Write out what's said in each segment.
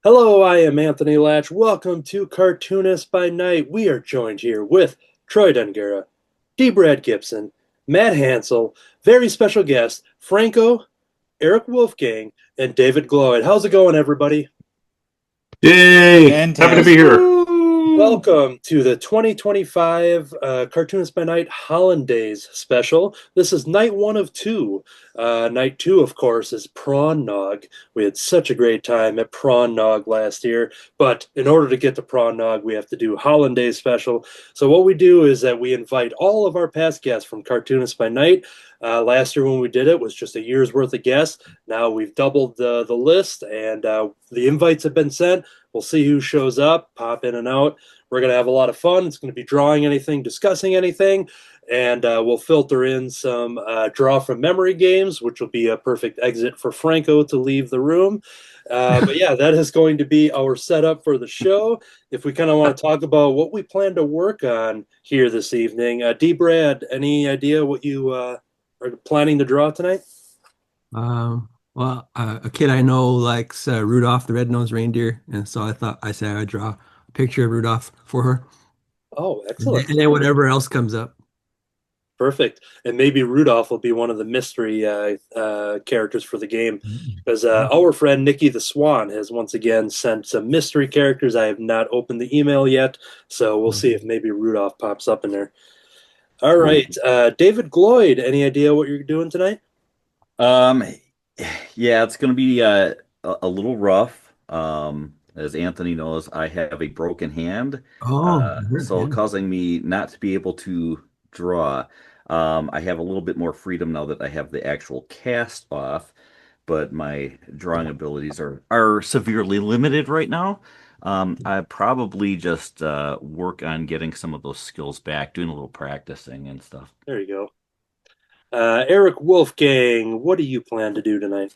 Hello, I am Anthony Laatsch. Welcome to Cartoonist by Night. We are joined here with Troy Dongarra, D. Brad Gibson, Matt Hansel, very special guest, Franco, Eric Wolfgang, and David Gloyd. How's it going, everybody? Yay! Happy to be Fantastic. here. Welcome to the 2025 Cartoonist by Night Hollandaise Special. This is night one of two. Night two, of course, is Prawn Nog. We had such a great time at Prawn Nog last year, but in order to get to Prawn Nog, we have to do Hollandaise Special. So what we do is that we invite all of our past guests from Cartoonist by Night. Last year when we did it was just a year's worth of guests. Now we've doubled the list, and the invites have been sent. We'll see who shows up, pop in and out. We're going to have a lot of fun. It's going to be drawing anything, discussing anything, and we'll filter in some draw from memory games, which will be a perfect exit for Franco to leave the room. But yeah, that is going to be our setup for the show. If we kind of want to talk about what we plan to work on here this evening, D. Brad, any idea what you are planning to draw tonight? A kid I know likes Rudolph the Red-Nosed Reindeer, and so I said I'd draw a picture of Rudolph for her, Oh, and then, excellent. and then whatever else comes up. Perfect. And maybe Rudolph will be one of the mystery characters for the game because our friend Nikki the Swan has once again sent some mystery characters. I have not opened the email yet, so we'll see if maybe Rudolph pops up in there. All right. David Gloyd, any idea what you're doing tonight? Um, yeah, it's going to be a little rough. As Anthony knows, I have a broken hand, Oh, so yeah. causing me not to be able to draw. I have a little bit more freedom now that I have the actual cast off, but my drawing abilities are severely limited right now. I probably just work on getting some of those skills back, doing a little practicing and stuff. There you go. Eric Wolfgang, what do you plan to do tonight?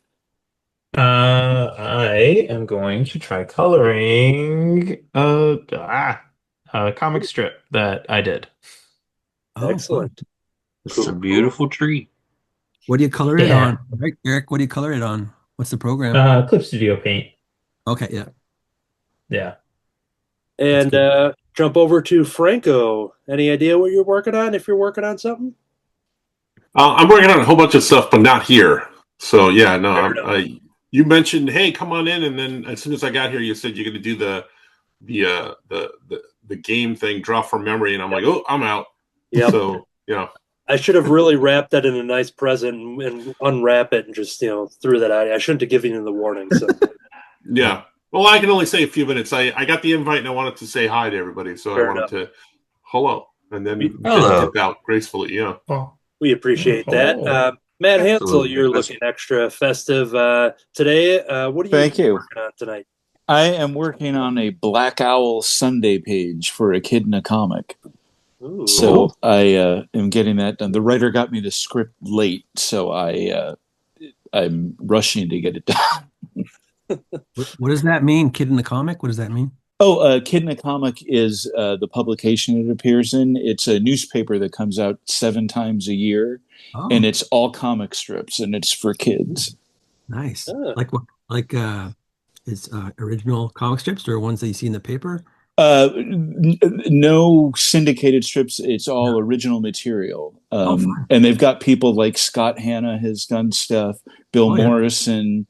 I am going to try coloring a comic strip that I did. Oh, fun. Excellent. It's a Cool, cool. beautiful tree. What do you color it Yeah. on? Eric, what do you color it on? What's the program? Clip Studio Paint. Okay, yeah, Yeah. that's And good. jump over to Franco. Any idea what you're working on if you're working on something? I'm working on a whole bunch of stuff, but not here. So yeah, no, Fair enough. you mentioned, hey, come on in, and then as soon as I got here, you said you're going to do the game thing, draw from memory, and I'm like, oh, I'm out. Yep. So yeah, I should have really wrapped that in a nice present and unwrap it and just, threw that out. I shouldn't have given you the warning. So yeah. Well, I can only say a few minutes. I got the invite and I wanted to say hi to everybody, so I fair wanted enough. to hello and then Hello. dip out gracefully. Yeah. Oh, We appreciate that. oh, Matt Hansel, Absolutely. you're looking extra festive today. What are you thank you. working on tonight? I am working on a Black Owl Sunday page for a kid in a comic. Ooh. So I am getting that done. The writer got me the script late, so I'm rushing to get it done. What does that mean? Kid in the comic? What does that mean? Oh, Kid in a Comic is the publication it appears in. It's a newspaper that comes out 7 times a year, Oh, and it's all comic strips, and it's for kids. nice. Ah. Like what? Like is original comic strips or ones that you see in the paper? No syndicated strips. It's all original material. Fun. And they've got people like Scott Hanna has done stuff, Bill Oh, yeah. Morrison.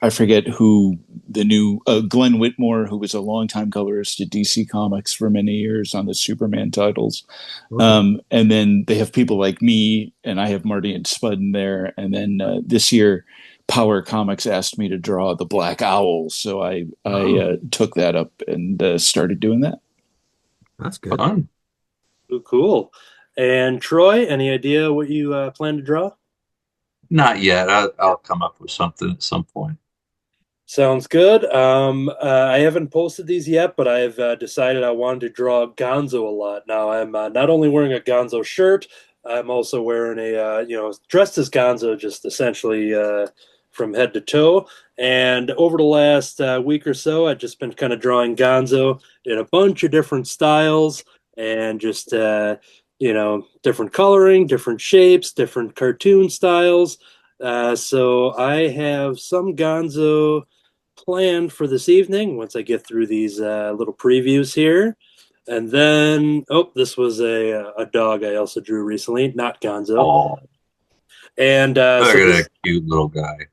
I forget who the new Glenn Whitmore, who was a longtime colorist at DC Comics for many years on the Superman titles. Okay. And then they have people like me, and I have Marty and Spud in there. And then this year, Power Comics asked me to draw the Black Owl, so I took that up and started doing that. That's good. Fun. Ooh, cool. And Troy, any idea what you plan to draw? Not yet. I'll come up with something at some point. Sounds good. I haven't posted these yet, but I've decided I wanted to draw Gonzo a lot. Now I'm not only wearing a Gonzo shirt, I'm also wearing a dressed as Gonzo, just essentially from head to toe. And over the last week or so, I've just been kind of drawing Gonzo in a bunch of different styles and just different coloring, different shapes, different cartoon styles. So I have some Gonzo planned for this evening once I get through these little previews here. And then, this was a dog I also drew recently, not Gonzo. Oh, And look so at this, that cute little guy.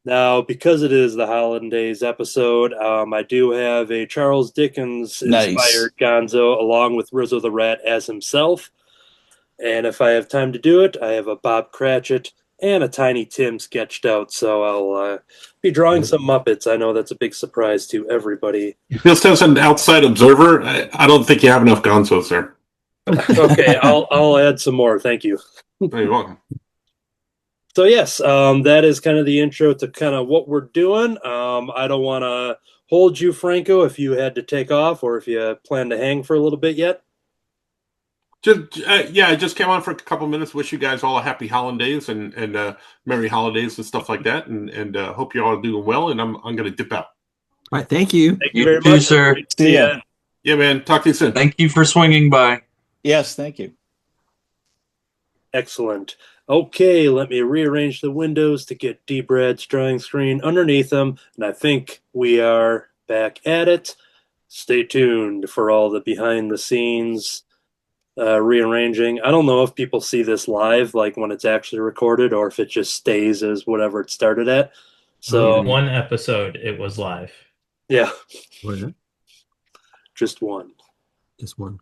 now, because it is the Hollandaise episode, I do have a Charles Dickens inspired Gonzo along with Rizzo the Rat as himself. And if I have time to do it, I have a Bob Cratchit and a Tiny Tim sketched out. So I'll be drawing some Muppets. I know that's a big surprise to everybody. Just as an outside observer, I don't think you have enough Gonzos there. Okay, I'll add some more. Thank you. You're welcome. So yes, that is kind of the intro to kind of what we're doing. I don't want to hold you, Franco, if you had to take off or if you plan to hang for a little bit yet. I just came on for a couple minutes. Wish you guys all a happy holidays and merry holidays and stuff like that. And hope you're all doing well. And I'm going to dip out. All right, thank you. Thank you You very too, much. sir. See ya. Yeah, man. Talk to you soon. Thank you for swinging by. Yes, thank you. Excellent. Okay, let me rearrange the windows to get D-Brad's drawing screen underneath them. And I think we are back at it. Stay tuned for all the behind-the-scenes rearranging. I don't know if people see this live, like when it's actually recorded, or if it just stays as whatever it started at. So, One episode, it was live. yeah, What is it? just one. Just one.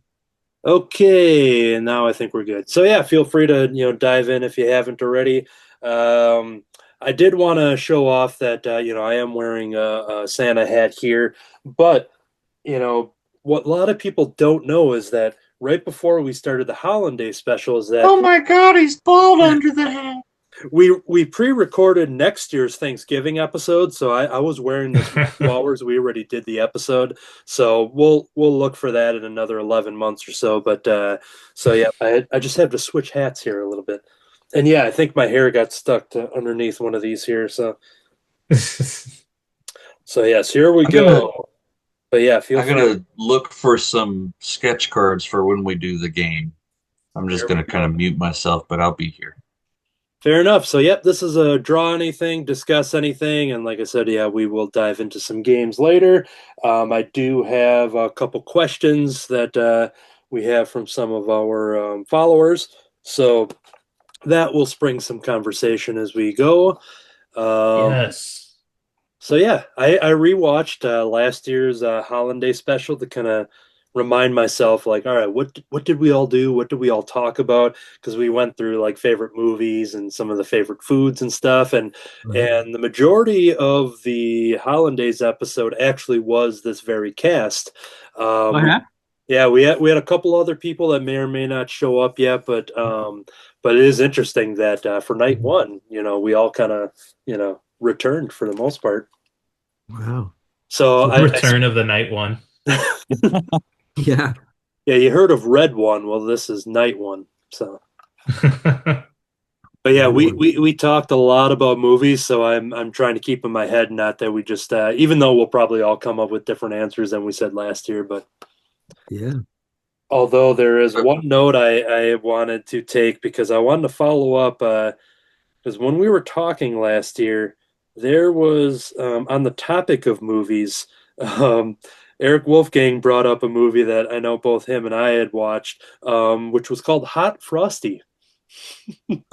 Okay, and now I think we're good. So yeah, feel free to dive in if you haven't already. I did want to show off that I am wearing a Santa hat here, but what a lot of people don't know is that right before we started the Hollandaise Special is that Oh my God, he's bald under the hat. we pre-recorded next year's Thanksgiving episode, so I was wearing this for 2 hours. We already did the episode, so we'll look for that in another 11 months or so. But so yeah, I just have to switch hats here a little bit, and yeah, I think my hair got stuck to underneath one of these here. So yes, here we go. But yeah, I'm gonna look for some sketch cards for when we do the game. I'm just gonna kind of mute myself, but I'll be here. Fair enough. So, yep, this is a draw anything, discuss anything, and like I said, yeah, we will dive into some games later. I do have a couple questions that we have from some of our followers, so that will spring some conversation as we go. Yes. So, yeah, I rewatched last year's Hollandaise Special to kind of remind myself, like, all right, what did we all do? What did we all talk about? Because we went through like favorite movies and some of the favorite foods and stuff, and the majority of the Hollandaise episode actually was this very cast. Yeah, we had a couple other people that may or may not show up yet, but it is interesting that for night one, we all kind of returned for the most part. Wow. So Return of the night one. Yeah. Yeah, you heard of Red One. Well, this is Night One. So, but yeah, we talked a lot about movies, so I'm trying to keep in my head not that we just even though we'll probably all come up with different answers than we said last year, but Yeah. although there is one note I wanted to take because I wanted to follow up because when we were talking last year, there was on the topic of movies. Eric Wolfgang brought up a movie that I know both him and I had watched, which was called Hot Frosty.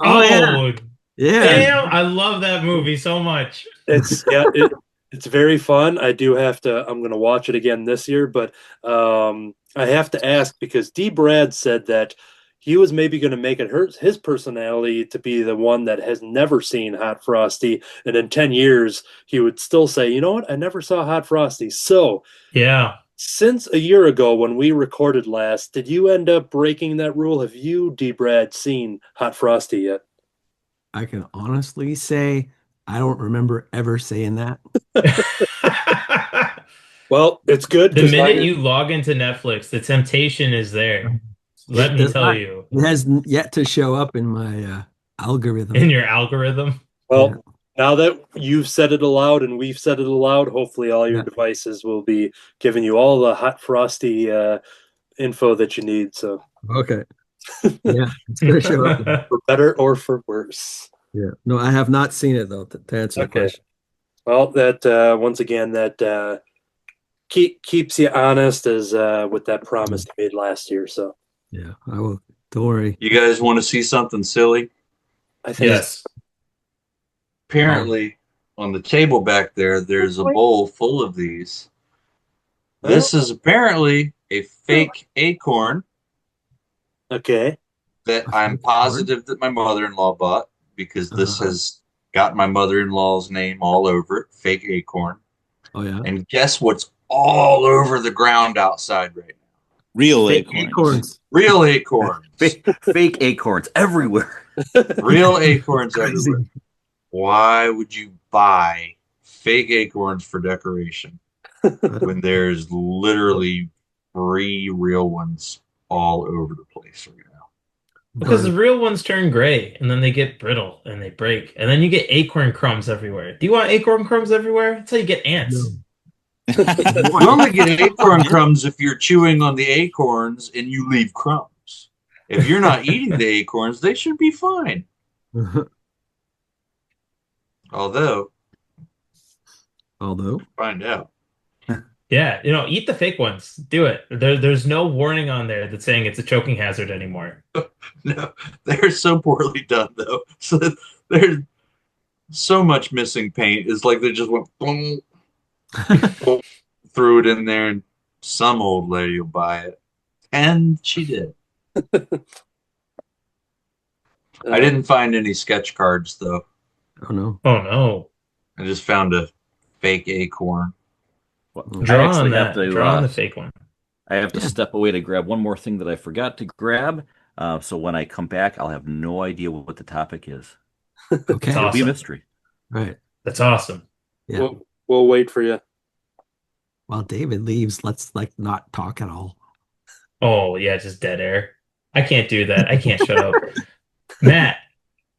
Oh, Yeah. damn! I love that movie so much. It's it's very fun. I'm going to watch it again this year, but I have to ask because D. Brad said that he was maybe going to make it his personality to be the one that has never seen Hot Frosty, and in 10 years he would still say, you know what, I never saw Hot Frosty. So Yeah. since a year ago when we recorded last, did you end up breaking that rule? Have you, D. Brad, seen Hot Frosty yet? I can honestly say I don't remember ever saying that. Well, it's good. The minute you log into Netflix, the temptation is there. Let me tell you. It has yet to show up in my algorithm. In your algorithm. Well, now that you've said it aloud and we've said it aloud, hopefully all your devices will be giving you all the Hot Frosty info that you need. So Okay. Yeah, it's going to show up. for better or for worse. Yeah. No, I have not seen it, though, to answer the question. Well, that once again, that keeps you honest as with that promise you made last year. So Yeah, I will. Don't worry. You guys want to see something silly? I think Yes. Apparently, on the table back there, there's a bowl full of these. This is apparently a fake acorn okay. that A I'm fake acorn? positive that my mother-in-law bought because this Uh-huh. has got my mother-in-law's name all over it. Fake acorn. Oh yeah. And guess what's all over the ground outside right now? Real Fake acorns. acorns. Real acorns. Fake acorns everywhere. Real acorns Crazy. everywhere. Why would you buy fake acorns for decoration when there's literally 3 real ones all over the place right now? Because But the real ones turn gray and then they get brittle and they break. And then you get acorn crumbs everywhere. Do you want acorn crumbs everywhere? That's how you get ants. no. You only get acorn crumbs if you're chewing on the acorns and you leave crumbs. If you're not eating the acorns, they should be fine. Although, find out. Yeah, eat the fake ones. Do it. There's no warning on there that's saying it's a choking hazard anymore. No, they're so poorly done though. So there's so much missing paint. It's like they just went boom, threw it in there, and some old lady will buy it, and she did. I didn't find any sketch cards though. Oh no. Oh no. I just found a fake acorn. Well, Draw I actually on have that. to Draw on the fake one. I have to step away to grab one more thing that I forgot to grab. So when I come back, I'll have no idea what the topic is. Okay. It's It'll be a awesome. mystery. Right. That's awesome. Yeah. We'll wait for you. While David leaves, let's not talk at all. Oh yeah, just dead air. I can't do that. I can't shut up. Matt,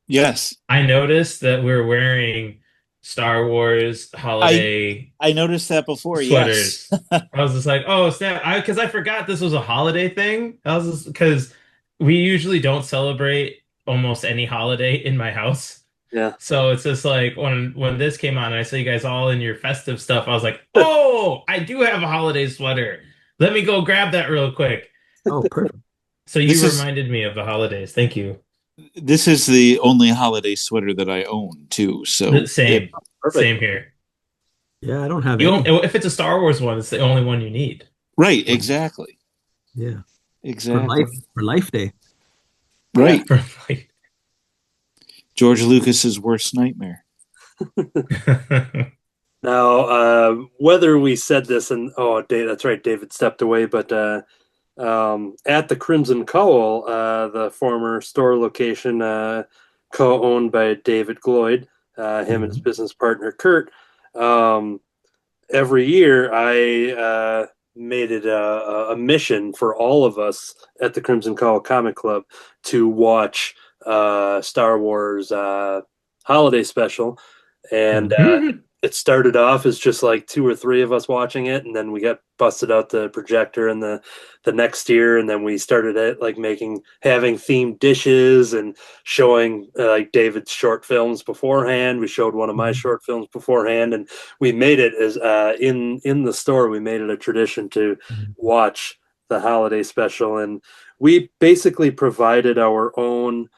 Yes, I noticed that we're wearing Star Wars holiday I noticed that before. sweaters. Yes. I was just like, oh snap! Because I forgot this was a holiday thing. I was just because we usually don't celebrate almost any holiday in my house. Yeah. So it's just like when this came on and I saw you guys all in your festive stuff, I was like, oh, I do have a holiday sweater. Let me go grab that real quick. Oh, perfect. So you This is- reminded me of the holidays. Thank you. This is the only holiday sweater that I own too. So Same. Perfect. Same here. Yeah, I don't have You any. don't, if it's a Star Wars one, it's the only one you need. right, exactly. Yeah. Exactly. For Life Day. Right. For like- George Lucas's worst nightmare. Now, whether we said this, and Dave, that's right, David stepped away, but at the Crimson Cowl, the former store location, co-owned by David Gloyd, him and his business partner Kurt, every year I made it a mission for all of us at the Crimson Cowl Comic Club to watch Star Wars Holiday Special, and it started off as just like 2 or 3 of us watching it, and then we got busted out the projector and the next year, and then we started it like having themed dishes and showing like David's short films beforehand. We showed one of my short films beforehand, and we made it as in the store. We made it a tradition to watch the holiday special, and we basically provided our own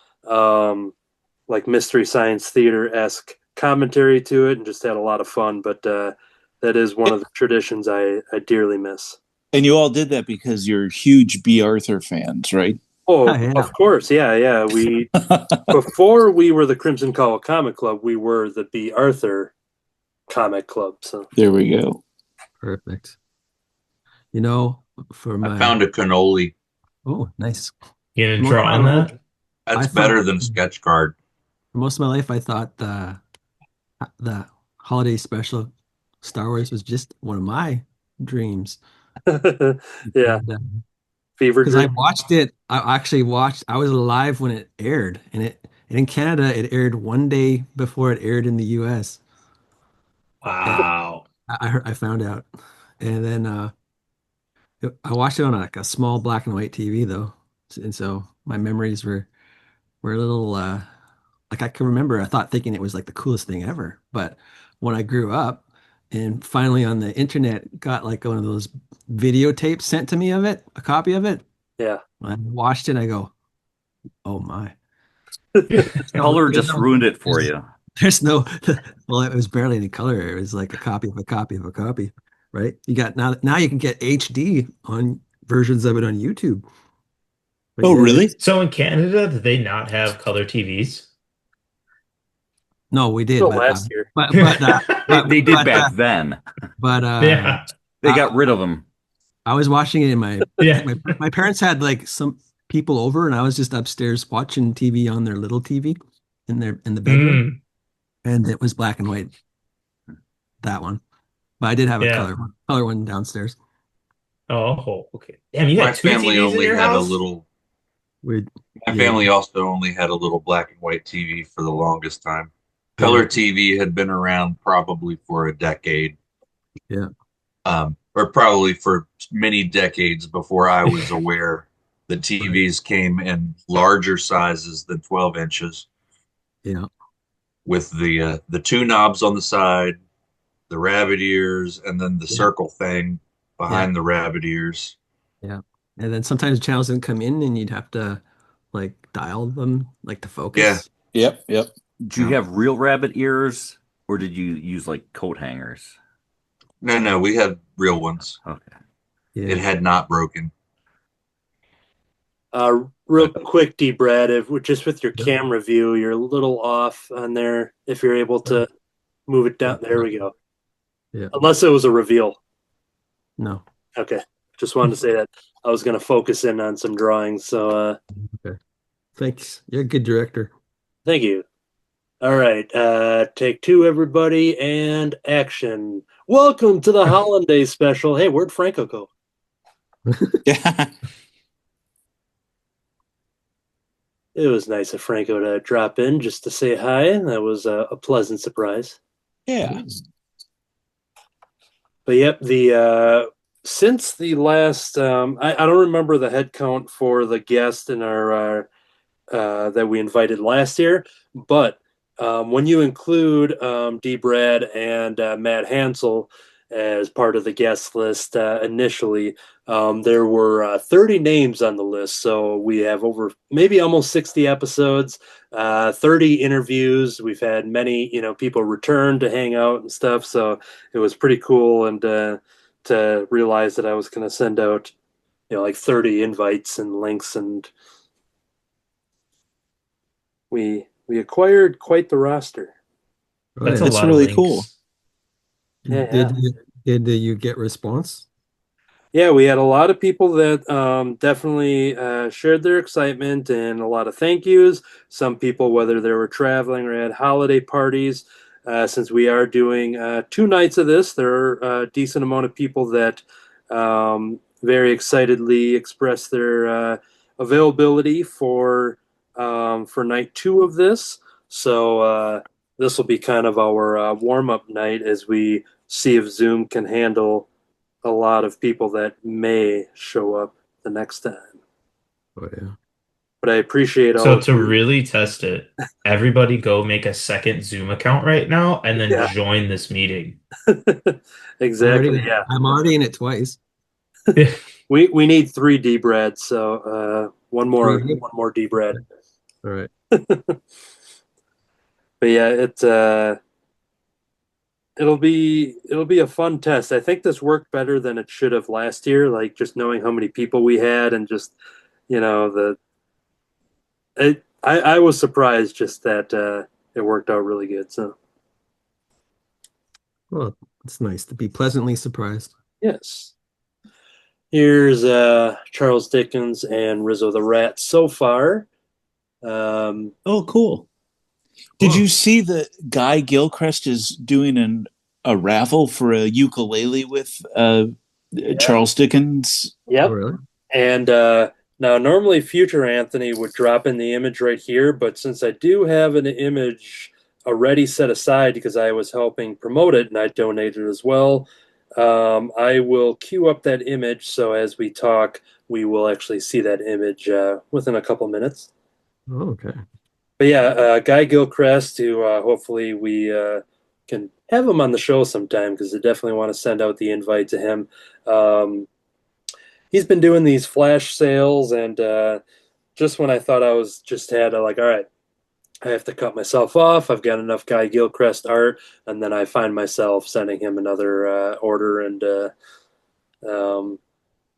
like Mystery Science Theater-esque commentary to it and just had a lot of fun. But that is one of the traditions I dearly miss. And you all did that because you're huge B. Arthur fans, right? Oh, Yeah. of course. Yeah. We before we were the Crimson Cowl Comic Club, we were the B. Arthur Comic Club. So There we go. Perfect. For my I found a cannoli. Oh, nice. You gonna draw on that? That's I better thought- than sketch card. For most of my life, I thought the holiday special Star Wars was just one of my dreams. yeah, fever Because I dream. watched it. I was alive when it aired, and in Canada it aired one day before it aired in the US. Wow. I found out, and then I watched it on like a small black and white TV though, and so my memories were a little like I can remember. I thought thinking it was like the coolest thing ever, but when I grew up, and finally on the internet got like one of those videotapes sent to me of it, a copy of it. Yeah. When I watched it, I go, "Oh my!" Color just ruined it for you. There's no, well, it was barely any color. It was like a copy of a copy of a copy, right? You got now you can get HD on versions of it on YouTube. But Oh, yeah, really? So in Canada, did they not have color TVs? no, we did, Till but last year. They did but, back then. but Yeah. They got rid of them. I was watching it in Yeah. my parents had like some people over, and I was just upstairs watching TV on their little TV in the bedroom, and it was black and white. That one, but I did have a Yeah. color one downstairs. Oh, okay. Damn, you My had two family TVs in only your had a house? little. We My yeah, family also only had a little black and white TV for the longest time. Color TV had been around probably for a decade, yeah, or probably for many decades before I was aware that TVs came in larger sizes than 12 inches, yeah, with the two knobs on the side, the rabbit ears, and then the yeah, circle thing yeah, behind the rabbit ears. yeah. And then sometimes channels didn't come in, and you'd have to like dial them like to Yeah, focus. Yep, yep. Do you Yeah, have real rabbit ears, or did you use like coat hangers? no, we had real ones. Okay. It yeah. had not broken. Real But quick, D. Brad, if just with your Yeah. camera view, you're a little off on there. If you're able to move it down, there we go. Yeah. Unless it was a reveal. No. Okay, just wanted to say that I was going to focus in on some drawings. So Okay. Thanks. You're a good director. thank you. All right, take two, everybody, and action. Welcome to the Hollandaise Special. Hey, where'd Franco go? Yeah. It was nice of Franco to drop in just to say hi. That was a pleasant surprise. Yeah. But yep, the since the last I don't remember the head count for the guest in our that we invited last year, but when you include D. Brad and Matt Hansel as part of the guest list initially, there were 30 names on the list. So we have over maybe almost 60 episodes, 30 interviews. We've had many, people return to hang out and stuff. So it was pretty cool, and to realize that I was going to send out, like 30 invites and links, and we acquired quite the roster. That's a That's lot of really links. cool. Yeah, Did you get response? Yeah, we had a lot of people that definitely shared their excitement and a lot of thank yous. Some people, whether they were traveling or had holiday parties, since we are doing 2 nights of this, there are a decent amount of people that very excitedly expressed their availability for night 2 of this. So this will be kind of our warm-up night as we see if Zoom can handle a lot of people that may show up the next time. Oh yeah. But I appreciate all So of to your- really test it, everybody go make a second Zoom account right now and then Yeah. join this meeting. Exactly. Yeah. I'm already in it twice. We need 3 D Brad, so one more Three? one more D Brad. All right. But yeah, it'll be a fun test. I think this worked better than it should have last year, like just knowing how many people we had and just I was surprised just that it worked out really good. So Well, it's nice to be pleasantly surprised. yes. Here's Charles Dickens and Rizzo the Rat so far. Oh, cool. Did you see that Guy Gilchrist is doing a raffle for a ukulele with Charles Dickens? Yep. Oh, really? And now, normally Future Anthony would drop in the image right here, but since I do have an image already set aside because I was helping promote it and I donated as well, I will queue up that image so as we talk, we will actually see that image within a couple minutes. Oh, okay. But yeah, Guy Gilchrist, who hopefully we can have him on the show sometime because I definitely want to send out the invite to him. He's been doing these flash sales, and just when I thought I was just had a, like, all right, I have to cut myself off. I've got enough Guy Gilchrist art, and then I find myself sending him another order and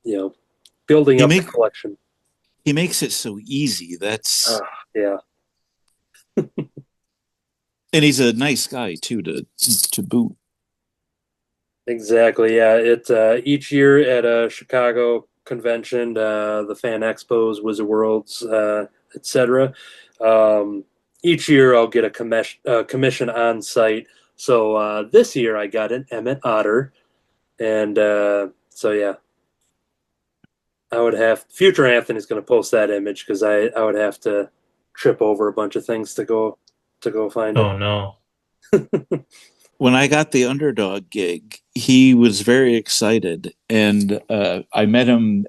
you know, building up the collection. He makes it so easy. That's yeah. And he's a nice guy too to boot. Exactly. Yeah. It each year at a Chicago convention, the Fan Expos, Wizard Worlds, etc. Each year I'll get a commission on site. So this year I got an Emmett Otter, and so yeah, I would have future Anthony's going to post that image because I would have to trip over a bunch of things to go find it. Oh no. When I got the Underdog gig, he was very excited, and I met him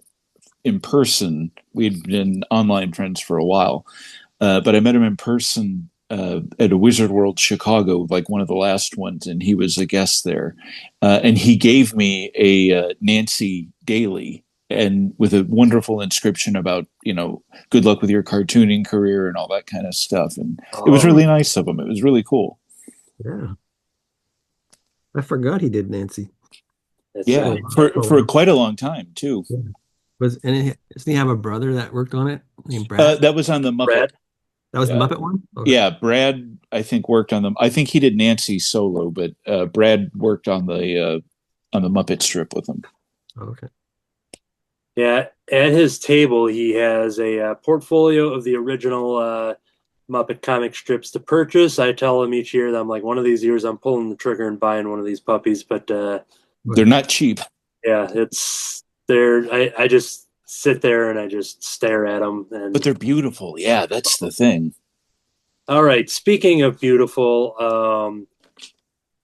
in person. We'd been online friends for a while, but I met him in person at a Wizard World Chicago, like one of the last ones, and he was a guest there. And he gave me a Nancy Daily, and with a wonderful inscription about, good luck with your cartooning career and all that kind of stuff. And it was really nice of him. It was really cool. Yeah. I forgot he did Nancy. Yeah, for quite a long time too. Yeah. Doesn't he have a brother that worked on it named Brad? That was on the Muppet. Brad? That was the Muppet one? Okay. Yeah, Brad, I think, worked on them. I think he did Nancy solo, but Brad worked on the Muppet strip with him. Okay. Yeah, at his table, he has a portfolio of the original Muppet comic strips to purchase. I tell him each year that I'm like, one of these years I'm pulling the trigger and buying one of these puppies, but they're not cheap. Yeah, I just sit there and I just stare at them. But they're beautiful. Yeah, that's the thing. All right. Speaking of beautiful,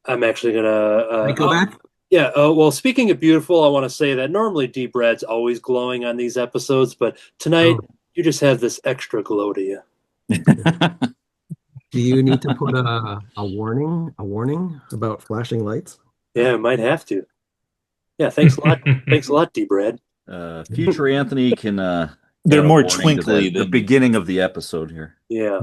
I'm actually gonna go back. Yeah. Well, speaking of beautiful, I want to say that normally Deep Red's always glowing on these episodes, but tonight you just have this extra glow to you. Do you need to put a warning about flashing lights? Yeah, I might have to. Yeah, thanks a lot. Thanks a lot, Deep Red. Future Anthony can. They're more twinkly than the beginning of the episode here. Yeah.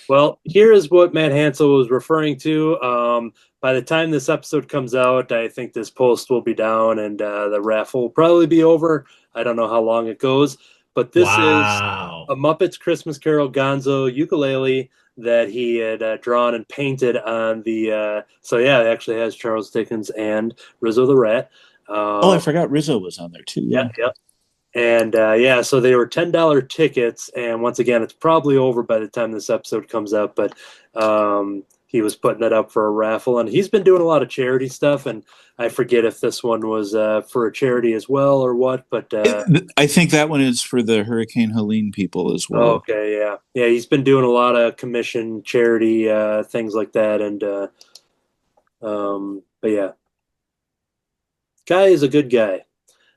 Well, here is what Matt Hansel was referring to. By the time this episode comes out, I think this post will be down and the raffle will probably be over. I don't know how long it goes, but this is a Muppets Christmas Carol Gonzo ukulele that he had drawn and painted on the. So yeah, it actually has Charles Dickens and Rizzo the Rat. I forgot Rizzo was on there too. Yeah. And so they were $10 tickets, and once again, it's probably over by the time this episode comes up. But he was putting it up for a raffle, and he's been doing a lot of charity stuff. And I forget if this one was for a charity as well or what. But I think that one is for the Hurricane Helene people as well. Okay, yeah. He's been doing a lot of commission charity things like that, and but yeah, Guy is a good guy.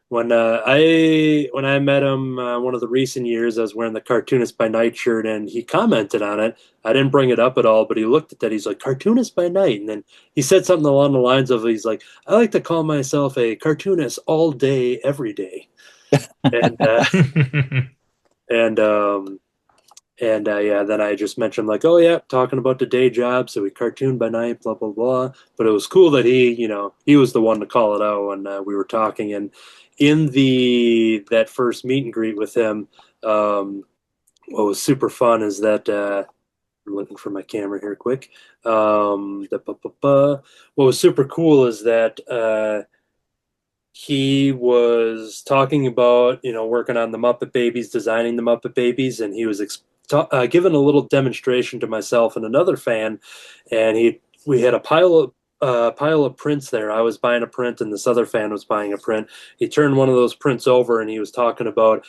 When I met him one of the recent years, I was wearing the Cartoonist by Night shirt, and he commented on it. I didn't bring it up at all, but he looked at that. He's like, Cartoonist by Night. And then he said something along the lines of, he's like, I like to call myself a cartoonist all day, every day. And then I just mentioned like, oh yeah, talking about the day job. So we cartoon by night, blah, blah, blah. But it was cool that he was the one to call it out when we were talking. And in that first meet and greet with him, what was super fun is that I'm looking for my camera here quick. What was super cool is that he was talking about working on the Muppet Babies, designing the Muppet Babies, and he was given a little demonstration to myself and another fan, and we had a pile of prints there. I was buying a print and this other fan was buying a print. He turned one of those prints over and he was talking about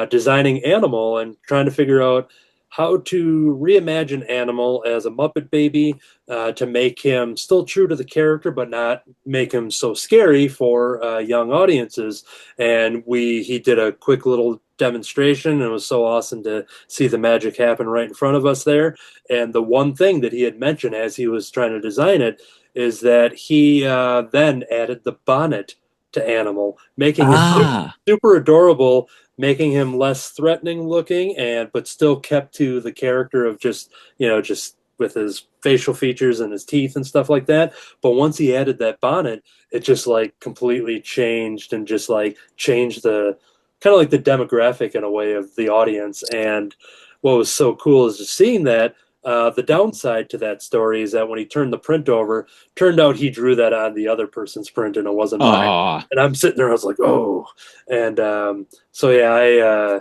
designing Animal and trying to figure out how to reimagine Animal as a Muppet Baby to make him still true to the character but not make him so scary for young audiences. And he did a quick little demonstration, and it was so awesome to see the magic happen right in front of us there. And the one thing that he had mentioned as he was trying to design it is that he then added the bonnet to Animal, making him Ah, super adorable, making him less threatening looking, and but still kept to the character of just just with his facial features and his teeth and stuff like that. But once he added that bonnet, it just like completely changed and just like changed the kind of like the demographic in a way of the audience. And what was so cool is just seeing that. The downside to that story is that when he turned the print over, turned out he drew that on the other person's print and it wasn't mine. ah, And I'm sitting there, I was like, oh. And so yeah,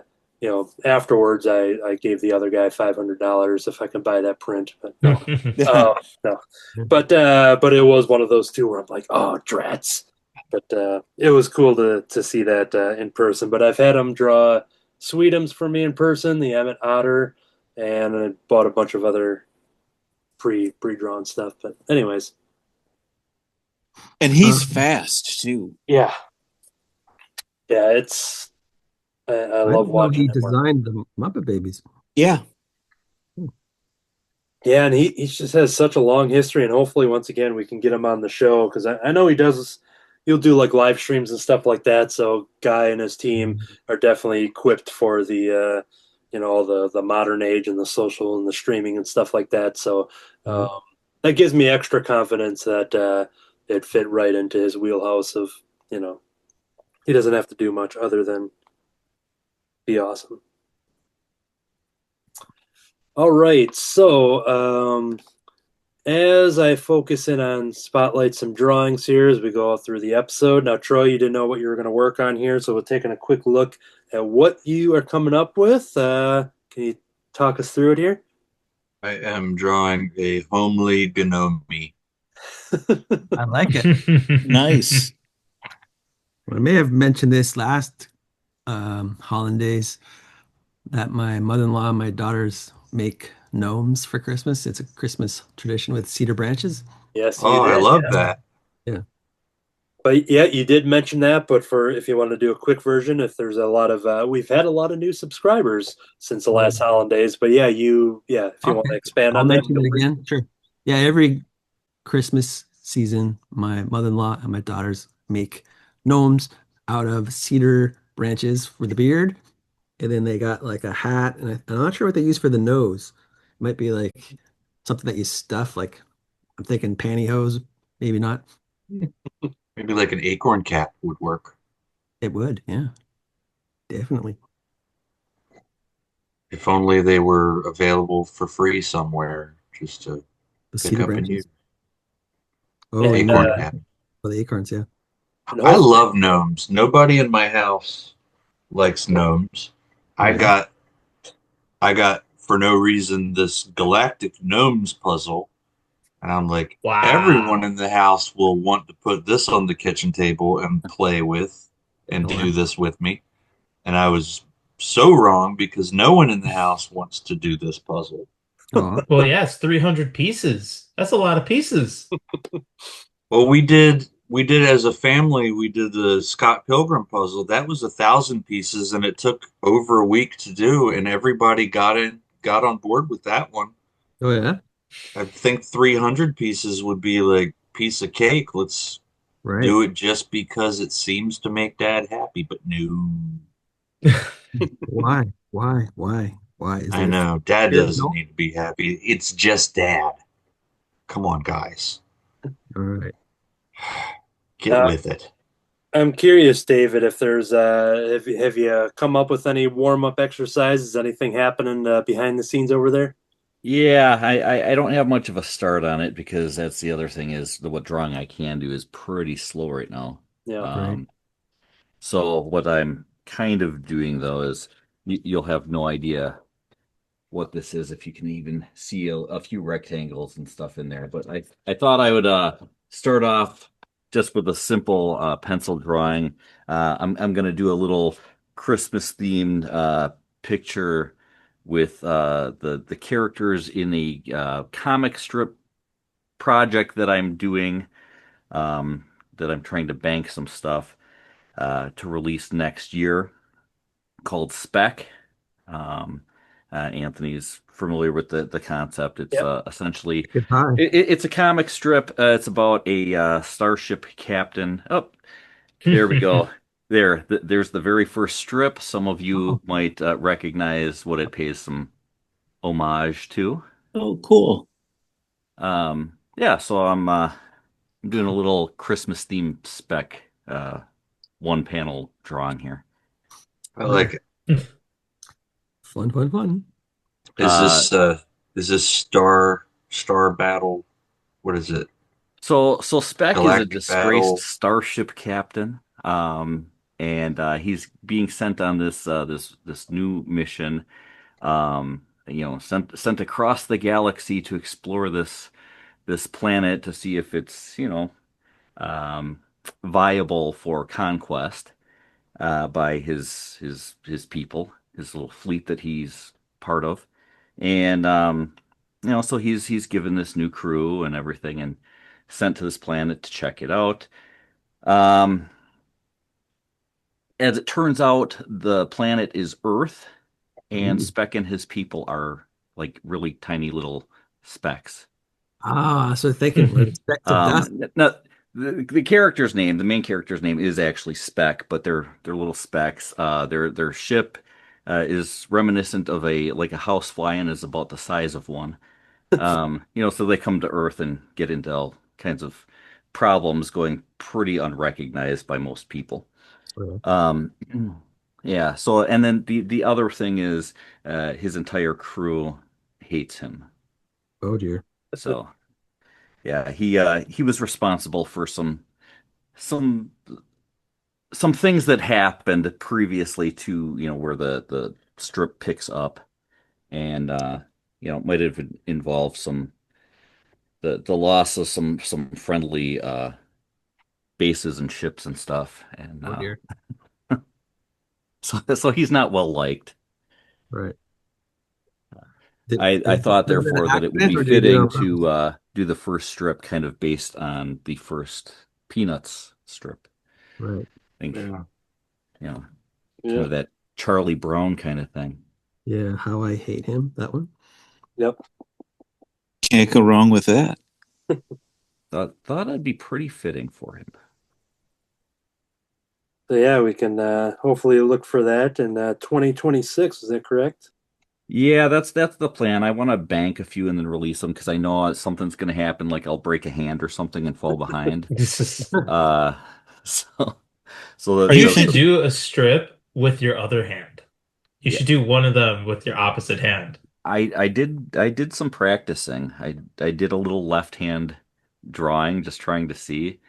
afterwards I gave the other guy $500 if I could buy that print, but no, no. But it was one of those two where I'm like, oh, drats. But it was cool to see that in person. But I've had him draw Sweetums for me in person, the Emmett Otter, and I bought a bunch of other pre-drawn stuff. But anyways, and he's fast too. yeah, it's I I love didn't know watching he him work. designed the Muppet Babies. Yeah, Yeah, and he just has such a long history, and hopefully once again we can get him on the show because I know he'll do like live streams and stuff like that. So Guy and his team are definitely equipped for the all the modern age and the social and the streaming and stuff like that. So that gives me extra confidence that it fit right into his wheelhouse of he doesn't have to do much other than be awesome. All right, so as I focus in on spotlight some drawings here as we go through the episode. Now, Troy, you didn't know what you were going to work on here, so we're taking a quick look at what you are coming up with. Can you talk us through it here? I am drawing a homely gnome. I like it. nice. I may have mentioned this last Hollandaise that my mother-in-law and my daughters make gnomes for Christmas. It's a Christmas tradition with cedar branches. Yes, Oh, you I did. love Yeah. that. Yeah. But yeah, you did mention that. But if you want to do a quick version, if there's a lot of we've had a lot of new subscribers since the last Hollandaise. But yeah, if you want to expand I'll on that, mention it again. Sure. Yeah, every Christmas season, my mother-in-law and my daughters make gnomes out of cedar branches for the beard. And then they got like a hat, and I'm not sure what they use for the nose. It might be like something that you stuff, like I'm thinking pantyhose, maybe not. Maybe like an acorn cap would work. It would, yeah, definitely. If only they were available for free somewhere just to The pick cedar up and use. branches. Oh, And, Acorn cap. oh, the acorns, yeah. I love gnomes. Nobody in my house likes gnomes. I Yeah. got for no reason this galactic gnomes puzzle, and I'm like, Wow. everyone in the house will want to put this on the kitchen table and play with and Oh, do this with me. And I was so wrong because no one in the house wants to do this puzzle. Aw. Well, yeah, it's 300 pieces. That's a lot of pieces. Well, we did as a family, we did the Scott Pilgrim puzzle. That was 1,000 pieces, and it took over a week to do, and everybody got on board with that one. Oh, yeah, I think 300 pieces would be like piece of cake. Let's right. do it just because it seems to make Dad happy, but no. Why? Why? Is I there know Dad fear? doesn't No? need to be happy. It's just Dad. Come on, guys, All right. get Uh, with it. I'm curious, David, if there's have you come up with any warm-up exercises? Anything happening behind the scenes over there? Yeah, I don't have much of a start on it because that's the other thing is what drawing I can do is pretty slow right now. Yeah. Right. So what I'm kind of doing though is you'll have no idea what this is if you can even see a few rectangles and stuff in there. But I thought I would start off just with a simple pencil drawing. I'm gonna do a little Christmas themed picture with the characters in a comic strip project that I'm doing, that I'm trying to bank some stuff to release next year called Spec. Um, Anthony's familiar with the concept. It's Yep. essentially Goodbye. it's a comic strip. It's about a starship captain. Oh, there we go. There's the very first strip. Some of you Oh, might recognize what it pays some homage to. Oh, cool. Yeah, so I'm doing a little Christmas themed spec one panel drawing here. I like it. fun, fun, fun. Is Uh, this Star Battle? What is it? so Spec is a Galactic disgraced Battle? starship captain, and he's being sent on this new mission, sent across the galaxy to explore this planet to see if it's um, viable for conquest by his people, his little fleet that he's part of, and so he's given this new crew and everything, and sent to this planet to check it out. Um, as it turns out, the planet is Earth, and Ooh. Spec and his people are like really tiny little specks. So thinking with respect to dust. No, the character's name, the main character's name is actually Speck, but they're little specks. Their ship is reminiscent of a housefly and is about the size of one. So they come to Earth and get into all kinds of problems, going pretty unrecognized by most people. Um, yeah. So, and then the other thing is, his entire crew hates him. Oh dear. So, yeah, he was responsible for some some things that happened previously to where the strip picks up, and might have involved the loss of some friendly bases and ships and stuff, and Oh dear. so he's not well liked. Right. I thought Was it an therefore that it would accident be or did you do it fitting on purpose? to do the first strip kind of based on the first Peanuts strip. Right. I think Yeah. kind Yeah. of that Charlie Brown kind of thing. Yeah. How I hate him. That one. Yep. Can't go wrong with that. Thought it'd be pretty fitting for him. So yeah, we can hopefully look for that in 2026. Is that correct? Yeah, that's the plan. I want to bank a few and then release them because I know something's going to happen, like I'll break a hand or something and fall behind. Uh, so so You You should think do a strip with your other hand. You yeah, should do one of them with your opposite hand. I did some practicing. I did a little left hand drawing, just trying to see.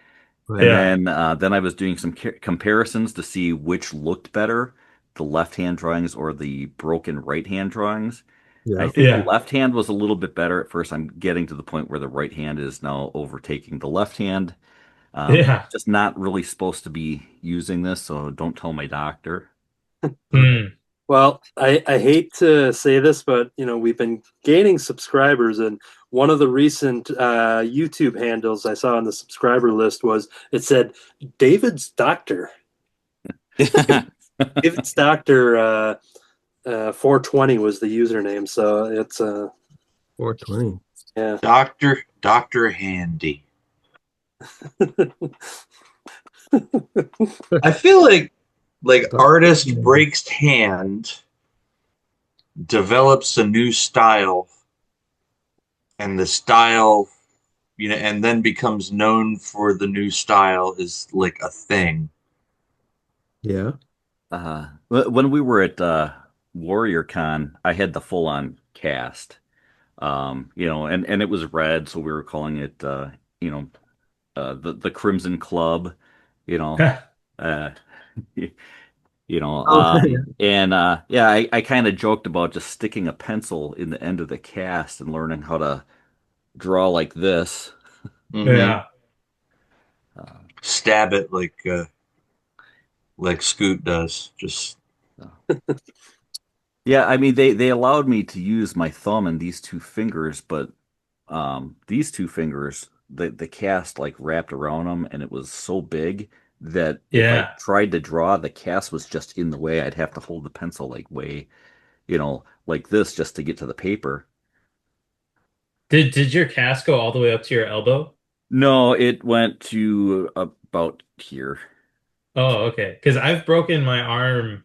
Right. And Yeah. then I was doing some comparisons to see which looked better, the left hand drawings or the broken right hand drawings. I Yeah. think the Yeah. left hand was a little bit better at first. I'm getting to the point where the right hand is now overtaking the left hand. Yeah. Just not really supposed to be using this, so don't tell my doctor. Hmm. Well, I hate to say this, but we've been gaining subscribers, and one of the recent YouTube handles I saw on the subscriber list it said David's Doctor. David's Doctor 420 was the username, so it's 420. yeah. Doctor Handy. I feel like artist breaks hand, develops a new style, and the style, and then becomes known for the new style is like a thing. Yeah. When we were at Warrior Con, I had the full on cast. And it was red, so we were calling it the Crimson Club, you know. Uh Oh, yeah. and yeah, I kind of joked about just sticking a pencil in the end of the cast and learning how to draw like this. Mhm. Yeah. Stab it like Scoot does. Just Yeah, I mean they allowed me to use my thumb and these two fingers, but these two fingers, the cast like wrapped around them, and it was so big that if I Yeah. tried to draw, the cast was just in the way. I'd have to hold the pencil like way, like this just to get to the paper. Did your cast go all the way up to your elbow? No, it went to about here. Oh, okay. Because I've broken my arm,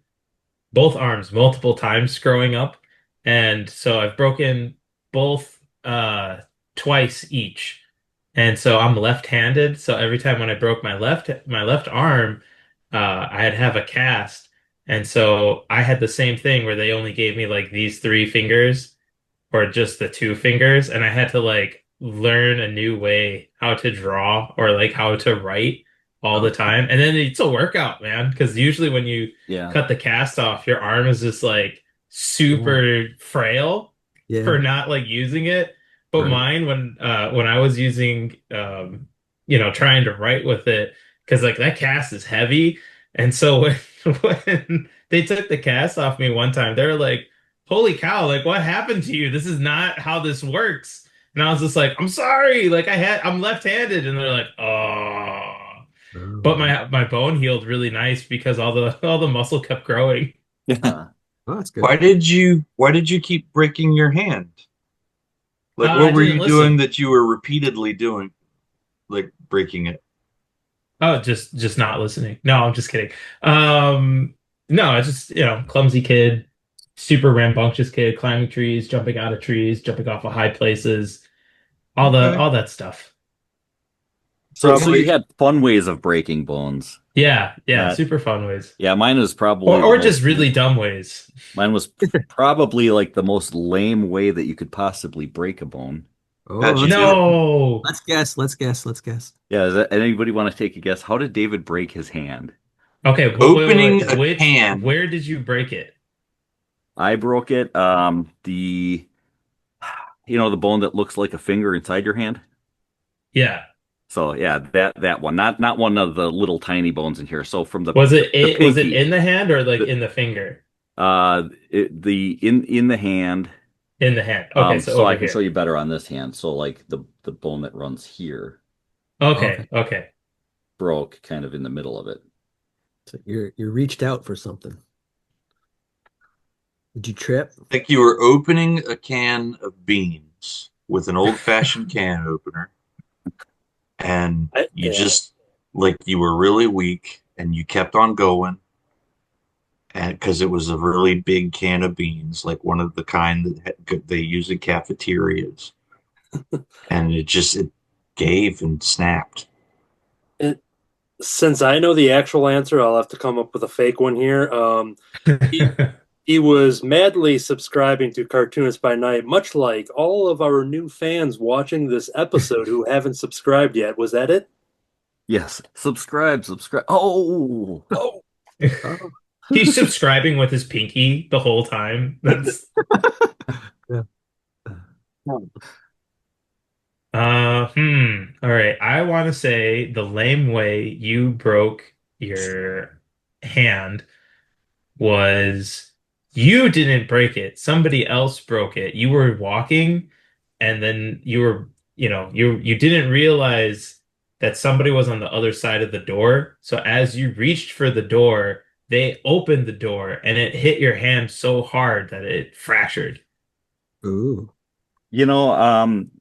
both arms, multiple times growing up, and so I've broken both twice each. And so I'm left-handed. So every time when I broke my left arm, I'd have a cast. And so I had the same thing where they only gave me like these three fingers or just the two fingers, and I had to like learn a new way how to draw or like how to write all the time. And then it's a workout, man, because usually when you Yeah. cut the cast off, your arm is just like super frail for Yeah. not like using it. But Right. mine, when I was using trying to write with it, because like that cast is heavy. And so when they took the cast off me one time, they were like, holy cow, like what happened to you? This is not how this works. And I was just like, I'm sorry, like I'm left-handed. And they're like, oh. But Oh, my bone healed really nice because all the muscle kept growing. Uh, oh, that's good. Why did you keep breaking your hand? Like I what were didn't you doing listen. that you were repeatedly doing, like breaking it? Oh, just not listening. No, I'm just kidding. No, I just, clumsy kid, super rambunctious kid, climbing trees, jumping out of trees, jumping off of high places, all the Okay. all that stuff. so you Probably. had fun ways of breaking bones. Yeah, yeah, That super fun ways. Yeah, mine was Or probably the or just most. really dumb ways. Mine was probably like the most lame way that you could possibly break a bone. Oh, How'd you let's do it? No. let's guess. Let's guess. Let's guess. Yeah, anybody want to take a guess? How did David break his hand? Okay, wait. Opening a can. Where did you break it? I broke it. The bone that looks like a finger inside your hand. Yeah. So yeah, that one, not one of the little tiny bones in here. So from the Was it the it was it pinky, in the hand or like the in the finger? the in the hand. In the hand. Okay, so So I over can show here. you better on this hand. So like the bone that runs here Okay. Okay. broke kind of in the middle of it. So you reached out for something. Did you trip? Like you were opening a can of beans with an old-fashioned can opener, and you Yeah. just like you were really weak, and you kept on going, and because it was a really big can of beans, like one of the kind they use in cafeterias, and it gave and snapped. It, since I know the actual answer, I'll have to come up with a fake one here. He, he was madly subscribing to Cartoonist by Night, much like all of our new fans watching this episode who haven't subscribed yet. Was that it? Yes, subscribe. Oh, Oh, Oh, He's subscribing with his pinky the whole time. That's yeah. All right. I want to say the lame way you broke your hand was you didn't break it. Somebody else broke it. You were walking and then you didn't realize that somebody was on the other side of the door. So as you reached for the door, they opened the door and it hit your hand so hard that it fractured. Ooh. you know, um,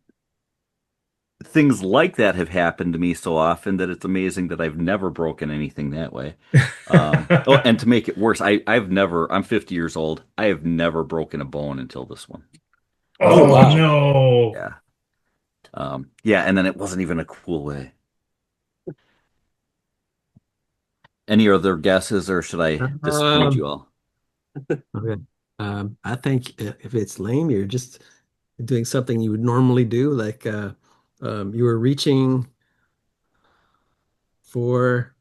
things like that have happened to me so often that it's amazing that I've never broken anything that way. And to make it worse, I'm 50 years old. I have never broken a bone until this one. oh Oh wow. no. Yeah. Yeah, and then it wasn't even a cool way. Any other guesses, or should I disappoint Um, you all? okay. I think if it's lame, you're just doing something you would normally do, like you were reaching for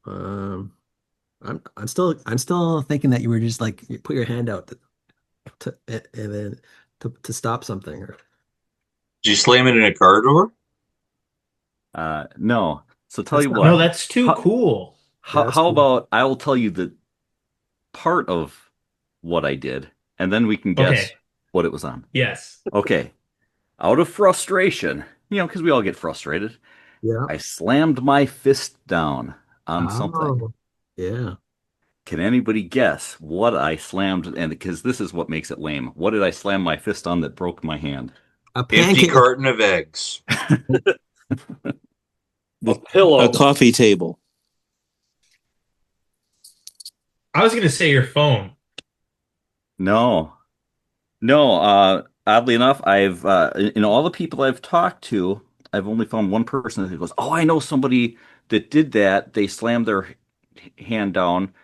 um I'm still thinking that you were just like you put your hand out and then to stop something or Did you slam it in a car door? No. So tell that's you not No, what. that's too How, cool. yeah, how, that's how cool. about I will tell you the part of what I did, and then we can guess Okay. what it was on. Yes. Okay. Out of frustration, because we all get frustrated, Yeah. I slammed my fist down on something. Oh, yeah. Can anybody guess what I slammed? And because this is what makes it lame. What did I slam my fist on that broke my hand? A Empty pancake. carton of eggs. A A pillow. coffee table. I was gonna say your phone. No, no. Oddly enough, I've in all the people I've talked to, I've only found one person who goes, "Oh, I know somebody that did that. They slammed their hand down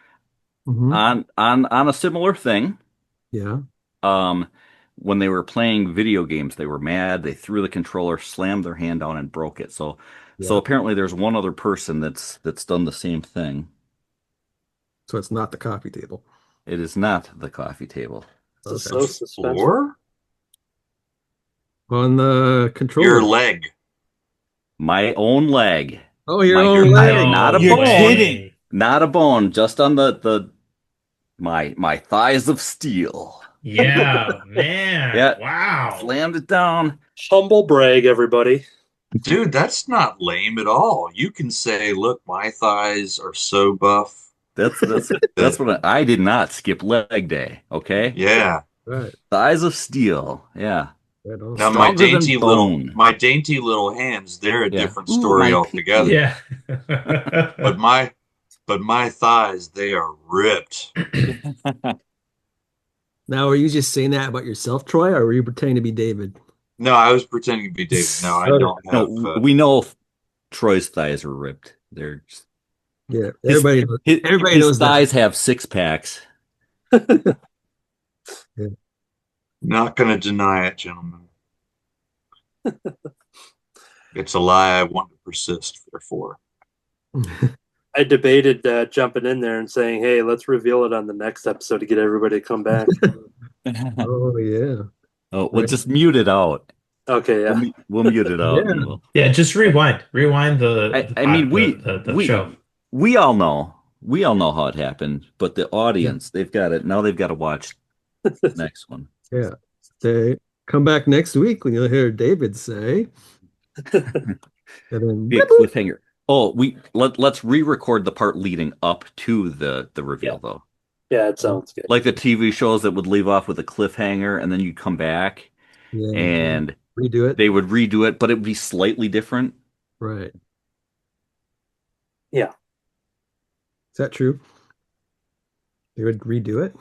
Mhm. on a similar thing. Yeah. Um, when they were playing video games, they were mad. They threw the controller, slammed their hand down, and broke it. So Yeah. apparently, there's one other person that's done the same thing. So it's not the coffee table. It is not the coffee table. This is Okay. so suspenseful. Floor? On the Your controller. leg. My own leg. Oh, your My- own my- leg. not a You're bone. kidding. Not a bone, just on my thighs of steel. Yeah, man. Yeah. Wow. Slammed it down. Humble brag, everybody. Dude, that's not lame at all. You can say, look, my thighs are so buff. That's what I did not skip leg day. Okay. Yeah. Right. Thighs of steel. Yeah. Right on. Now my Stronger than dainty bone. little hands, they're a Yeah. different Ooh, story my altogether. Yeah. But my thighs, they are ripped. Now, are you just saying that about yourself, Troy, or were you pretending to be David? No, I was pretending to be David. No, I Okay. don't have. No, we know Troy's thighs are ripped. They're Yeah. Everybody his knows that. thighs have six packs. Not going to deny it, gentlemen. It's a lie I want to persist, therefore. I debated jumping in there and saying, "Hey, let's reveal it on the next episode to get everybody to come back." Oh, yeah. Oh, well, just mute it out. Okay, yeah. We'll mute it out. Yeah. And we'll... Yeah, just rewind. Rewind I mean, the show. we all know how it happened, but the audience, they've got to watch the next one. Yeah. Say, come back next week when you'll hear David say. And then Big cliffhanger. Oh, let's re-record the part leading up to the reveal though. Yeah, it sounds good. Like the TV shows that would leave off with a cliffhanger and then you come back yeah, and redo it. they would redo it, but it would be slightly different. Right. Yeah. Is that true? They would redo it?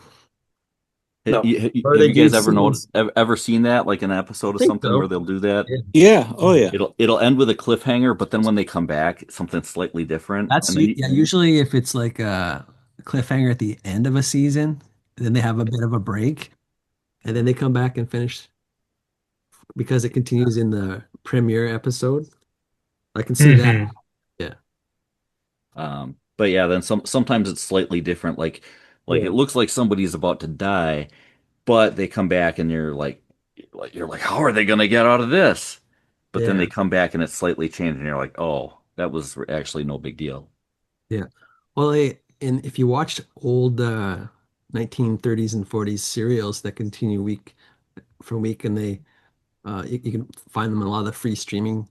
No. Or Have they you guys do ever scenes. ever seen that, like an episode of Think something so. where they'll do that? Yeah. Oh, yeah. It'll end with a cliffhanger, but then when they come back, something slightly different. That's And then usually if it's like a cliffhanger at the end of a season, then they have a bit of a break, and then they come back and finish because it continues in the premiere episode. I can see that. Mhm. But yeah, then sometimes it's slightly different. Like Yeah. it looks like somebody's about to die, but they come back and you're like, how are they gonna get out of this? But then Yeah. they come back and it's slightly changed, and you're like, oh, that was actually no big deal. Well, and if you watched old 1930s and 40s serials that continue week from week, and they you can find them on a lot of the free streaming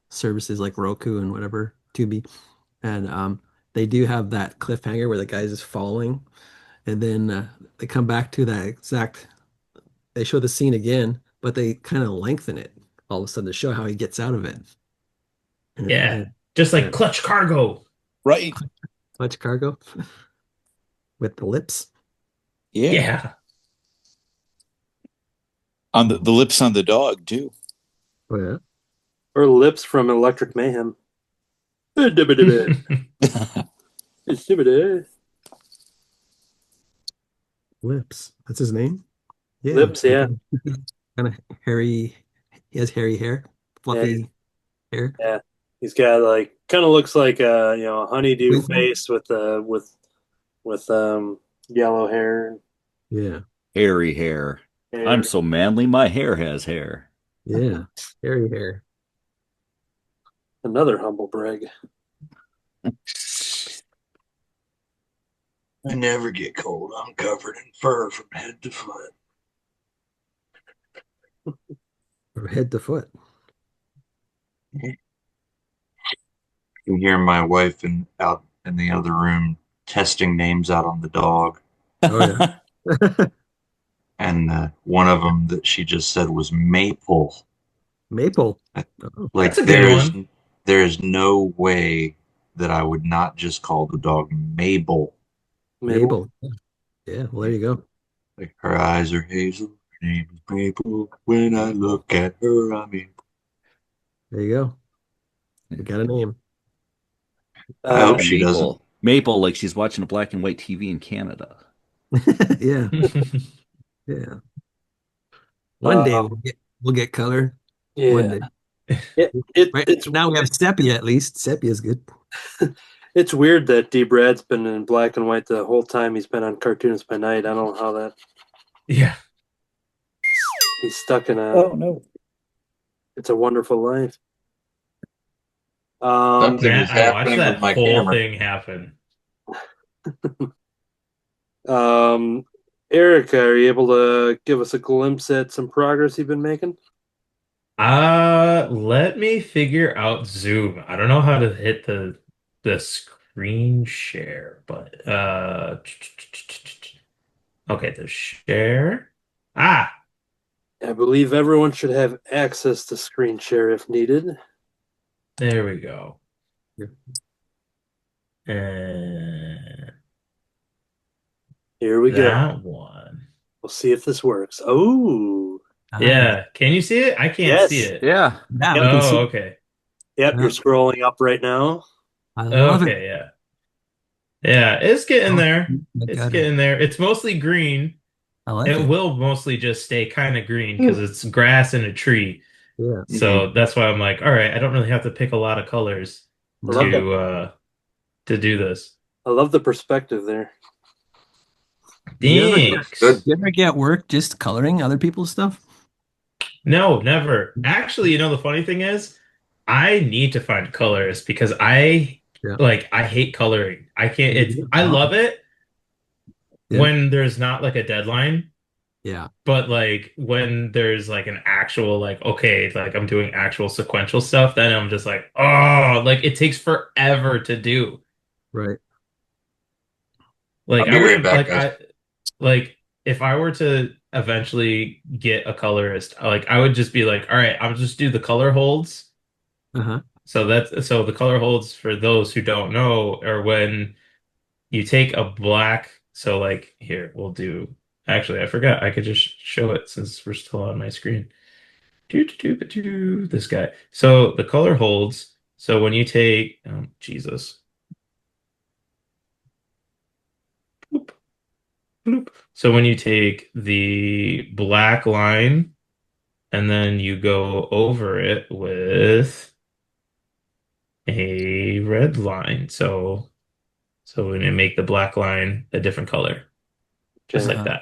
services like Roku and whatever, Tubi, and they do have that cliffhanger where the guy's just following, and then they come back to that exact. They show the scene again, but they kind of lengthen it all of a sudden to show how he gets out of it. Yeah. Just like Clutch Cargo. Right. Much cargo with the lips. Yeah. Yeah. On the lips on the dog, too. Oh yeah. Or Lips from Electric Mayhem. Lips. That's his name? Yeah. Lips, yeah. Kind of hairy. He has hairy hair. Fluffy hair. Yeah. He's got like kind of looks like a honeydew Sweet. face with yellow hair. Yeah. Hairy hair. I'm so manly, my hair has hair. Yeah. Hairy hair. Another humble brag. I never get cold. I'm covered in fur from head to foot. From head to foot. You hear my wife out in the other room testing names out on the dog. Oh yeah. And one of them that she just said was Maple. Maple. Oh, That's Like a good one. there's no way that I would not just call the dog Mabel. Mabel. Mabel. Yeah, well, there you go. Like her eyes are hazel, her name is Mabel. When I look at her, I mean, There you go. We got a name. I hope Uh, she doesn't. Maple, like she's watching a black and white TV in Canada. Yeah, yeah. One day uh, we'll get color. One yeah. day. Right It's now we have sepia at least. Sepia is good. it's weird that D. Brad's been in black and white the whole time he's been on Cartoonist by Night. I don't know how that Yeah. he's stuck in a. Oh no. It's a Wonderful Life. Something Man, is I watched happening with that my whole camera. thing happen. um, Eric, are you able to give us a glimpse at some progress you've been making? Let me figure out Zoom. I don't know how to hit the screen share, but okay, the share. Ah, I believe everyone should have access to screen share if needed. there we go. Yeah. And Here we go. that one. We'll see if this works. Oh, Yeah, can you see it? I can't see yes. it. Yeah. Yeah, we Yep. can Oh, see. okay. Yep, Yeah. you're scrolling up right now. I love it. Okay, yeah. Yeah, it's getting Oh, there. my It's God. getting there. It's mostly green. I like It it. will mostly just stay kind of green because it's grass and a tree. Yeah. So that's why I'm like, all right, I don't really have to pick a lot of colors I love that. to do this. I love the perspective there. Thanks. Good. You ever get work just coloring other people's stuff? No, never. Actually, the funny thing is, I need to find colors because I Yeah. I hate coloring. I can't I Wow. love it Yeah. when there's not like a deadline. Yeah. But like when there's like an actual okay, like I'm doing actual sequential stuff, then I'm just like, oh, like it takes forever to do. Right. Like I'll I be right wouldn't back, guys. like if I were to eventually get a colorist, I would just be like, all right, I'll just do the color holds. Uh-huh. So the color holds for those who don't know are when you take a black, so like here, we'll do actually I forgot I could just show it since we're still on my screen. This guy. So the color holds. So when you take, oh, Jesus. Bloop, bloop. So when you take the black line and then you go over it with a red line. So when you make the black line a different color, just Okay. like that.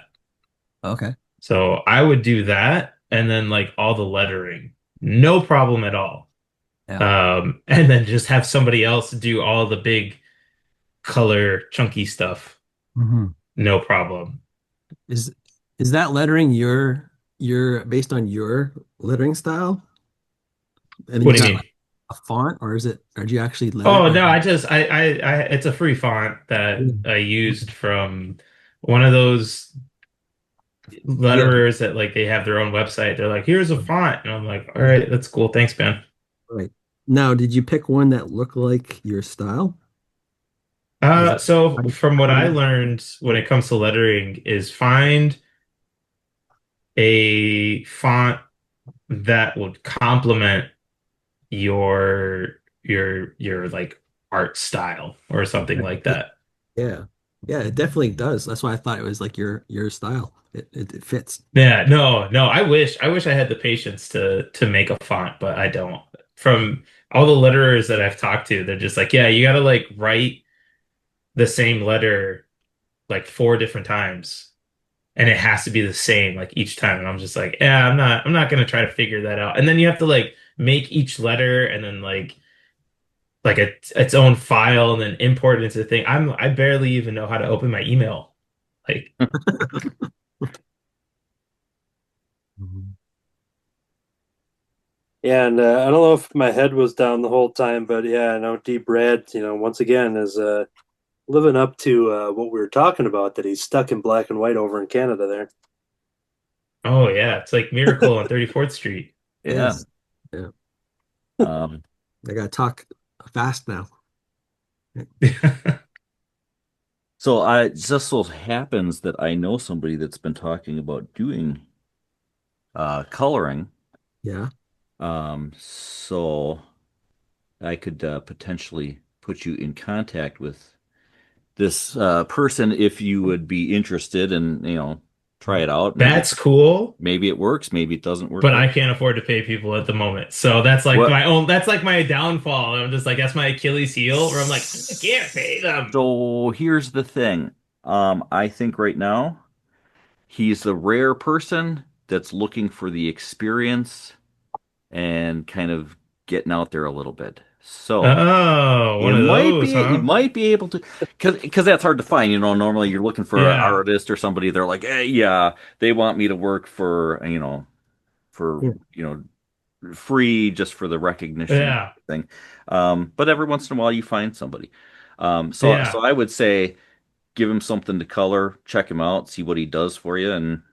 Okay. So I would do that and then like all the lettering. No problem at all. Yeah. And then just have somebody else do all the big color chunky stuff. hmm No problem. Is that lettering your based on your lettering style? And What you do you got mean? like a font, or is it? Or do you actually letter? Oh Like, no, I it's a free font that yeah. I used from one of those Yeah. letterers that like they have their own website. They're like, here's a font. And I'm like, all right, that's cool. Thanks, man. Right. Now, did you pick one that looked like your style? Was it? So from what I learned when it comes to lettering is find a font that would complement your like art style or something like that. Yeah. Yeah, it definitely does. That's why I thought it was like your style. It fits. Yeah, no, I wish I had the patience to make a font, but I don't. From all the letterers that I've talked to, they're just like, yeah, you gotta like write the same letter like 4 different times. And it has to be the same like each time. And I'm just like, yeah, I'm not gonna try to figure that out. And then you have to like make each letter and then like its own file and then import it into the thing. I barely even know how to open my email. Like Mhm. Yeah, and I don't know if my head was down the whole time, but yeah, I know D. Brad, once again is living up to what we were talking about, that he's stuck in black and white over in Canada there. Oh yeah, it's like Miracle on 34th Street. Yeah. Yes. Yeah. Um, I gotta talk fast now. so I just so happens that I know somebody that's been talking about doing coloring. Yeah. So I could potentially put you in contact with this person if you would be interested and, try it out. That's cool, Maybe it works, maybe it doesn't work but out. I can't afford to pay people at the moment. So that's like What? that's like my downfall. I'm just like, that's my Achilles heel where I'm like, I can't pay them. So here's the thing. I think right now he's the rare person that's looking for the experience and kind of getting out there a little bit. So Oh, one of those, you huh? might be able to, because that's hard to find. Normally you're looking for an Yeah. artist or somebody. They're like, hey, yeah, they want me to work for, for, Yeah. free just for the recognition Yeah. thing. But every once in a while you find somebody. So Yeah. I would say give him something to color, check him out, see what he does for you, and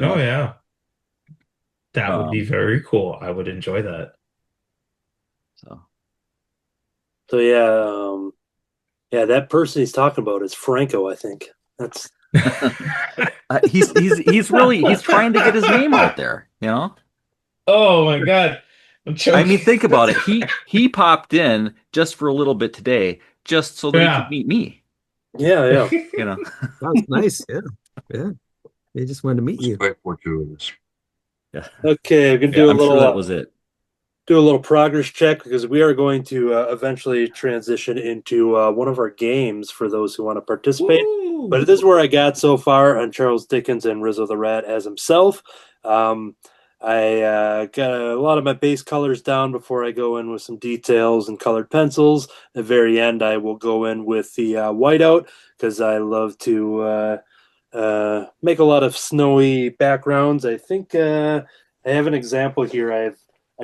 Oh yeah. That would be um, very cool. I would enjoy that. so So yeah, that person he's talking about is Franco, I think. That's he's trying to get his name out there, Oh my God. I'm I mean, choking. think about it. He popped in just for a little bit today, just so that he could Yeah. meet me. yeah. That was nice. Yeah. Yeah. They just wanted to meet It's you. quite fortuitous. Yeah, Okay, we can Yeah, I'm sure that was it. do a little progress check because we are going to eventually transition into one of our games for those who want to participate. Woo! But this is where I got so far on Charles Dickens and Rizzo the Rat as himself. I got a lot of my base colors down before I go in with some details and colored pencils. At the very end, I will go in with the whiteout because I love to make a lot of snowy backgrounds. I think I have an example here. I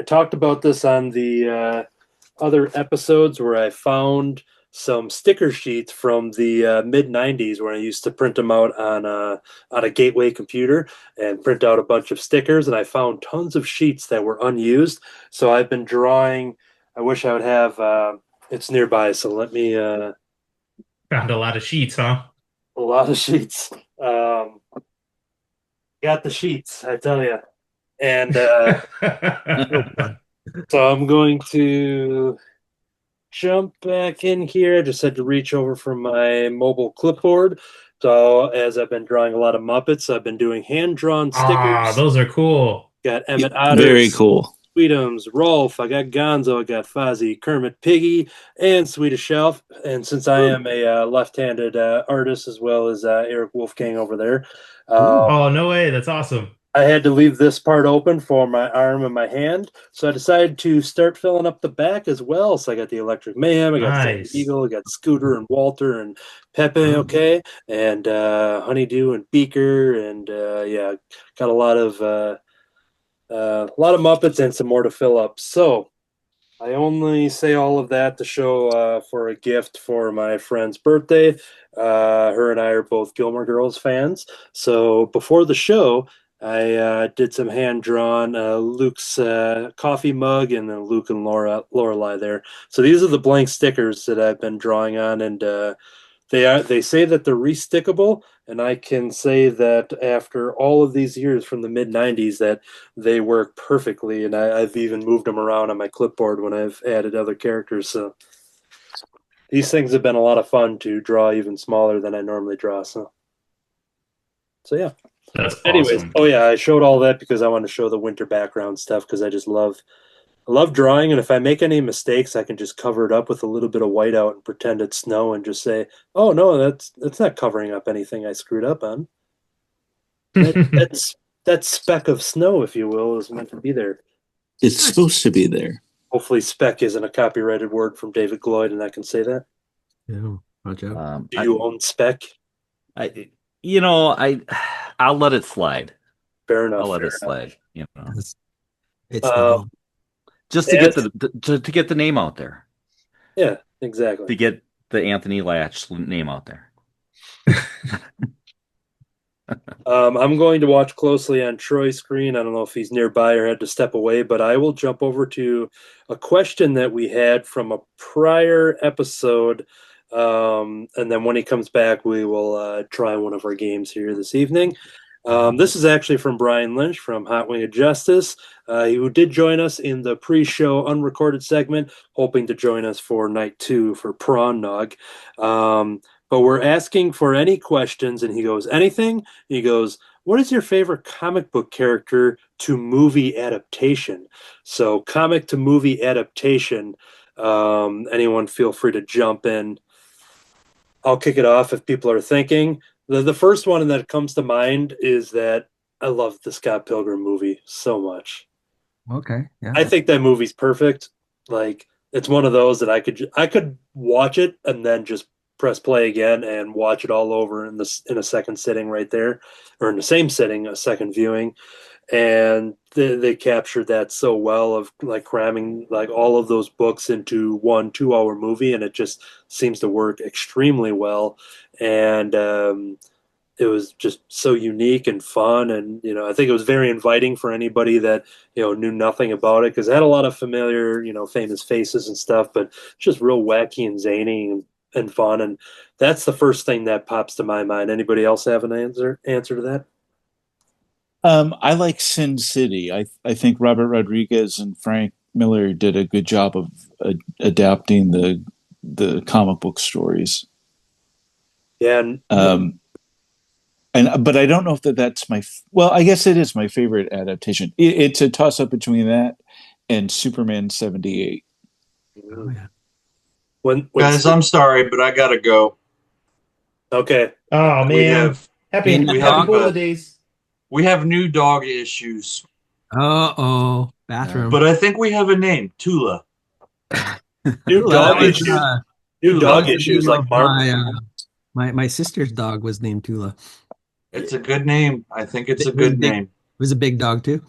talked about this on the other episodes where I found some sticker sheets from the mid '90s when I used to print them out on a gateway computer and print out a bunch of stickers. And I found tons of sheets that were unused. So I've been drawing. I wish I would have. It's nearby, so let me. Found a lot of sheets, huh? A lot of sheets. Got the sheets, I tell you. And so I'm going to jump back in here. I just had to reach over from my mobile clipboard. So as I've been drawing a lot of Muppets, I've been doing hand-drawn Ah, stickers. those are cool. Got Yeah, Emmett Otter, very cool. Sweetums, Rolf. I got Gonzo. I got Fozzie, Kermit Piggy, and Swedish Shelf. And since I am a left-handed artist as well as Eric Wolfgang over there, Oh, no way. That's awesome. I had to leave this part open for my arm and my hand, so I decided to start filling up the back as well. So I got the Electric Mayhem, I got Sandy Nice. Eagle, I got Scooter and Walter and Pepe, okay, and Honeydew and Beaker, and yeah, got a lot of Muppets and some more to fill up. So I only say all of that to show for a gift for my friend's birthday. Her and I are both Gilmore Girls fans. So before the show, I did some hand drawn Luke's coffee mug and then Luke and Lorelai there. So these are the blank stickers that I've been drawing on, and they say that they're restickable, and I can say that after all of these years from the mid '90s that they work perfectly, and I've even moved them around on my clipboard when I've added other characters. So these things have been a lot of fun to draw, even smaller than I normally draw. So yeah. That's Anyways, awesome. oh yeah, I showed all that because I want to show the winter background stuff because I love drawing, and if I make any mistakes, I can just cover it up with a little bit of whiteout and pretend it's snow and just say, "Oh no, that's not covering up anything I screwed up on. That's that speck of snow, if you will, is meant to be there." It's supposed to be there. Hopefully, speck isn't a copyrighted word from David Gloyd, and I can say that. Yeah. Watch out. Do you own speck? I I'll let it slide. Fair enough. I'll let fair it enough. slide. It's Uh, the Just to get the name out there. Yeah, exactly. To get the Anthony Laatsch name out there. I'm going to watch closely on Troy's screen. I don't know if he's nearby or had to step away, but I will jump over to a question that we had from a prior episode. And then when he comes back, we will try one of our games here this evening. This is actually from Brian Lynch from Hot Wing of Justice, who did join us in the pre-show unrecorded segment, hoping to join us for night 2 for Prawn Nog. But we're asking for any questions, and he goes, anything? He goes, what is your favorite comic book character to movie adaptation? So comic to movie adaptation, anyone feel free to jump in. I'll kick it off if people are thinking. The first one that comes to mind is that I love the Scott Pilgrim movie so much. Okay. Yeah. I think that movie's perfect. Like, it's one of those that I could watch it and then just press play again and watch it all over in a second sitting right there, or in the same sitting, a second viewing. And they captured that so well, of like cramming like all of those books into 1 2-hour movie, and it just seems to work extremely well. And it was just so unique and fun, and I think it was very inviting for anybody that knew nothing about it, because it had a lot of familiar famous faces and stuff, but just real wacky and zany and fun. And that's the first thing that pops to my mind. Anybody else have an answer to that? I like Sin City. I think Robert Rodriguez and Frank Miller did a good job of adapting the comic book stories. Yeah, but I don't know if that's well, I guess it is my favorite adaptation. It's a toss up between that and Superman 78. Oh, yeah. Guys, I'm sorry, but I gotta go. Okay. Oh man, happy holidays. We have new dog issues. Bathroom. But I think we have a name, Tula. New dog issues. New dog issues like my sister's dog was named Tula. It's a good name. I think it's a good name. It was a big dog too.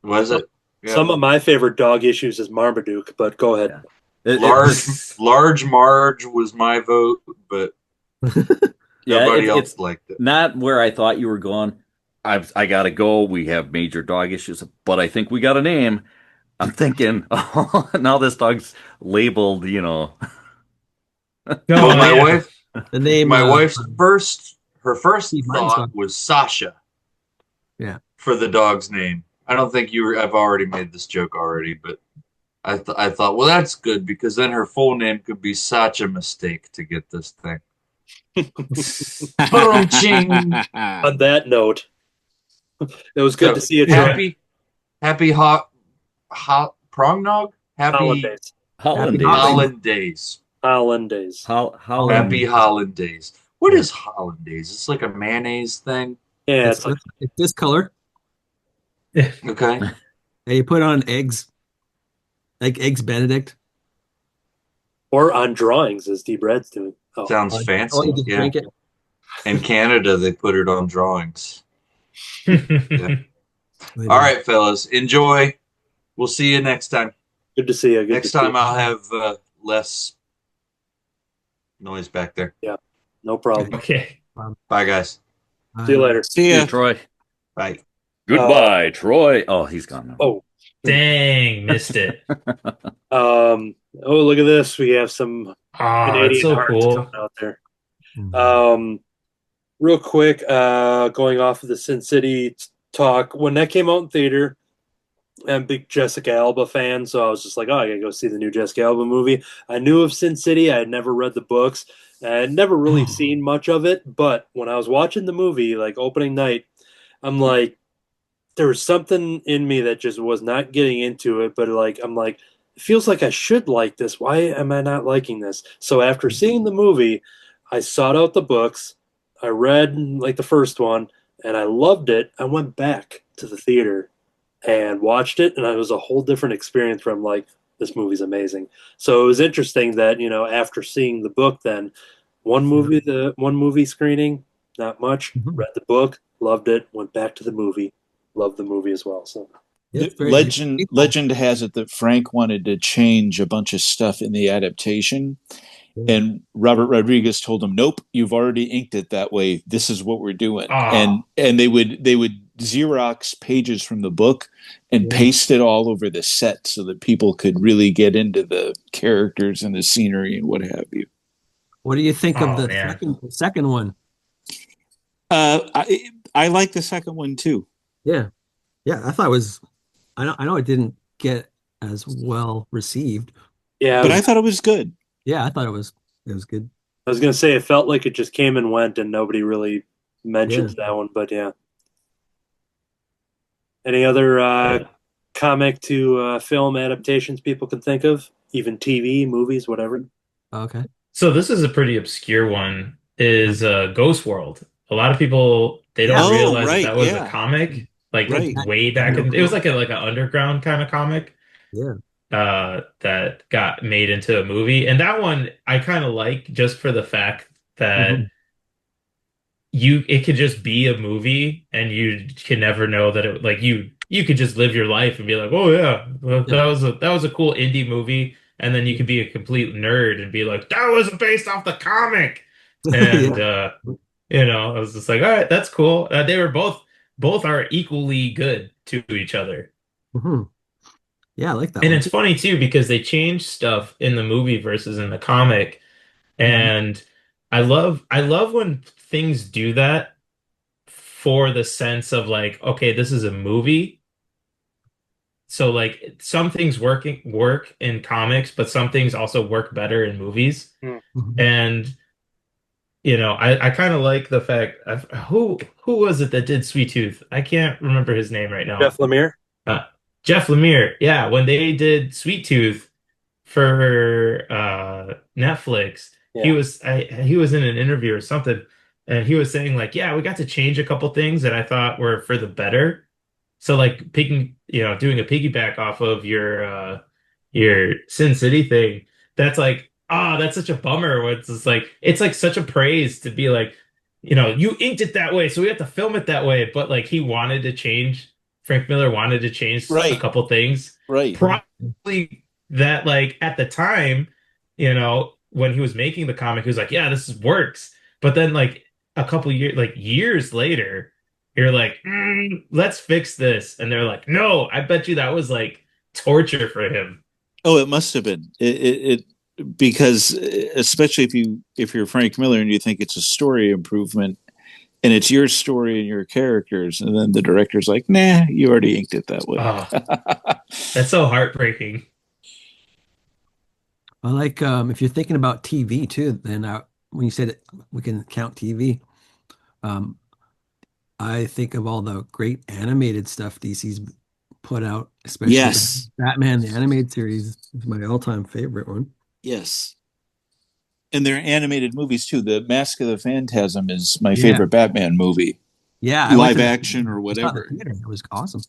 Was it? Yeah. Some of my favorite dog issues is Marmaduke, but go ahead. Yeah. Large Marge was my vote, but nobody else liked it. Not where I thought you were going. I gotta go. We have major dog issues, but I think we got a name. I'm thinking, oh, now this dog's labeled, No, my wife. The name. My wife's first thought was Sasha. Yeah. For the dog's name. I don't think I've already made this joke already, but I thought, well, that's good, because then her full name could be such a mistake to get this thing. On that note, it was good to see you. Happy Prongnog? Hollandaise. Hollandaise. Happy Hollandaise. What is Hollandaise? It's like a mayonnaise thing. Yeah, it's this color. Okay. And you put on eggs, like eggs Benedict, or on drawings, as D. Brad's doing. Sounds fancy. Yeah. Drink it. In Canada, they put it on drawings. Yeah. All right, fellas, enjoy. We'll see you next time. Good to see you. Next time I'll have less noise back there. Yeah, no problem. Okay. Bye, guys. See you later. See ya, Troy. Bye. Goodbye, Troy. Oh, he's gone now. Oh, dang, missed it. Oh, look at this. We have some Canadian so hearts cool coming out there. Real quick, going off of the Sin City talk, when that came out in theater, I'm a big Jessica Alba fan, so I was just like, oh, I gotta go see the new Jessica Alba movie. I knew of Sin City. I had never read the books. I had never really seen much of it, but when I was watching the movie, like opening night, I'm like, there was something in me that just was not getting into it, but I'm like, it feels like I should like this. Why am I not liking this? So after seeing the movie, I sought out the books. I read like the first one, and I loved it. I went back to the theater and watched it, and it was a whole different experience from like, this movie's amazing. So it was interesting that, after seeing the book, then one movie screening, not much, read the book, loved it, went back to the movie, loved the movie as well. So legend has it that Frank wanted to change a bunch of stuff in the adaptation, And Robert Rodriguez told him, "Nope, you've already inked it that way. This is what we're doing." Ah, And they would Xerox pages from the book and Yeah. paste it all over the set so that people could really get into the characters and the scenery and what have you. What do you think of oh the man. second one? I like the second one too. Yeah. Yeah, I thought it was I know it didn't get as well received. Yeah, But I thought it was good. Yeah, I thought it was good. I was gonna say it felt like it just came and went, and nobody really mentions that one. But yeah, any other Yeah. comic to film adaptations people can think of, even TV, movies, whatever. Okay. So this is a pretty obscure one, is Ghost World. A lot of people they Yeah. don't Oh, realize right, that was a yeah. comic, like Right. way back in it was like an underground kind of comic Yeah. that got made into a movie. And that one I kind of like just for the fact that Mhm. it could just be a movie and you can never know that it like you could just live your life and be like, oh yeah, well, Yeah. that was a cool indie movie, and then you could be a complete nerd and be like, that was based off the comic. And Yeah. I was just like, all right, that's cool. They were both are equally good to each other. Mhm. Yeah, I like that And one it's too. funny too because they changed stuff in the movie versus in the comic. Mhm. And I love when things do that for the sense of like, okay, this is a movie. So like some things work in comics, but some things also work better in movies. Hmm. Mhm. And I kind of like the fact who was it that did Sweet Tooth? I can't remember his name right now. Jeff Lemire. Uh, Jeff Lemire. Yeah, when they did Sweet Tooth for Netflix, Yeah. he was in an interview or something, and he was saying like, yeah, we got to change a couple things that I thought were for the better. So like doing a piggyback off of your Sin City thing, that's like, that's such a bummer. Where it's like such a praise to be like, you inked it that way, so we have to film it that way. But like he wanted to change, Frank Miller wanted to change a Right. couple things. Right. Probably that like at the time, when he was making the comic, he was like, yeah, works. But then like a couple years later, you're like, let's fix this. And they're like, no, I bet you that was like torture for him. Oh, it must have been. Because especially if you're Frank Miller and you think it's a story improvement and it's your story and your characters, and then the director's like, nah, you already inked it that way. Oh, that's so heartbreaking. I like if you're thinking about TV too, then when you said we can count TV, um, I think of all the great animated stuff DC's put out, especially Yes. Batman the animated series is my all-time favorite one. Yes. And they're animated movies too. The Mask of the Phantasm is my Yeah. favorite Batman movie, Yeah, I went live to action or I saw it in the whatever. theater. It was awesome.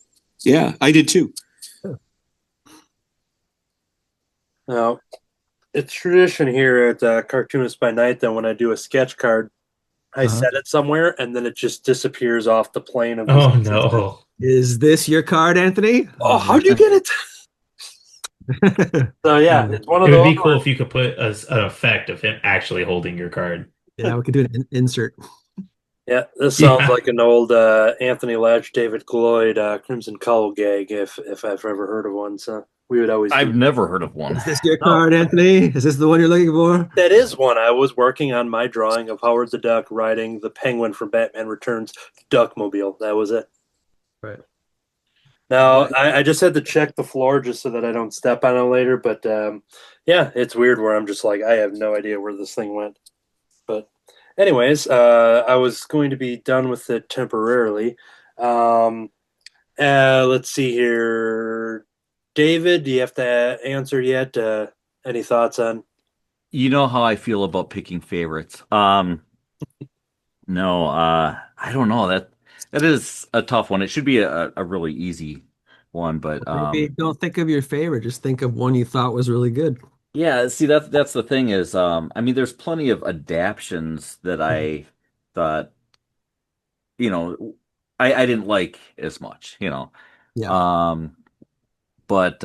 Yeah, I did too. Now, it's tradition here at Cartoonist by Night that when I do a sketch card, I Uh-huh. set it somewhere and then it just disappears off the plane of the Oh sketch. no. Is this your card, Anthony? Oh, how'd you get it? So yeah, it's one It of would those. be cool if you could put an effect of him actually holding your card. Yeah, we could do an insert. Yeah, this sounds Yeah. like an old Anthony Laatsch, David Gloyd, Crimson Cowl gag, if I've ever heard of one. So we would always. I've do. never heard of one. Is this your card, Anthony? Is this the one you're looking for? That is one. I was working on my drawing of Howard the Duck riding the Penguin from Batman Returns Duckmobile. That was it. Right. Now I just had to check the floor just so that I don't step on it later. But yeah, it's weird where I'm just like I have no idea where this thing went. But anyways, I was going to be done with it temporarily. Let's see here, David. Do you have to answer yet? Any thoughts on? You know how I feel about picking favorites. No, I don't know. That is a tough one. It should be a really easy one, but Maybe don't think of your favorite. Just think of one you thought was really good. yeah, see that's the thing is I mean there's plenty of adaptions that I thought, you know, I didn't like as much, you know. Yeah. Um but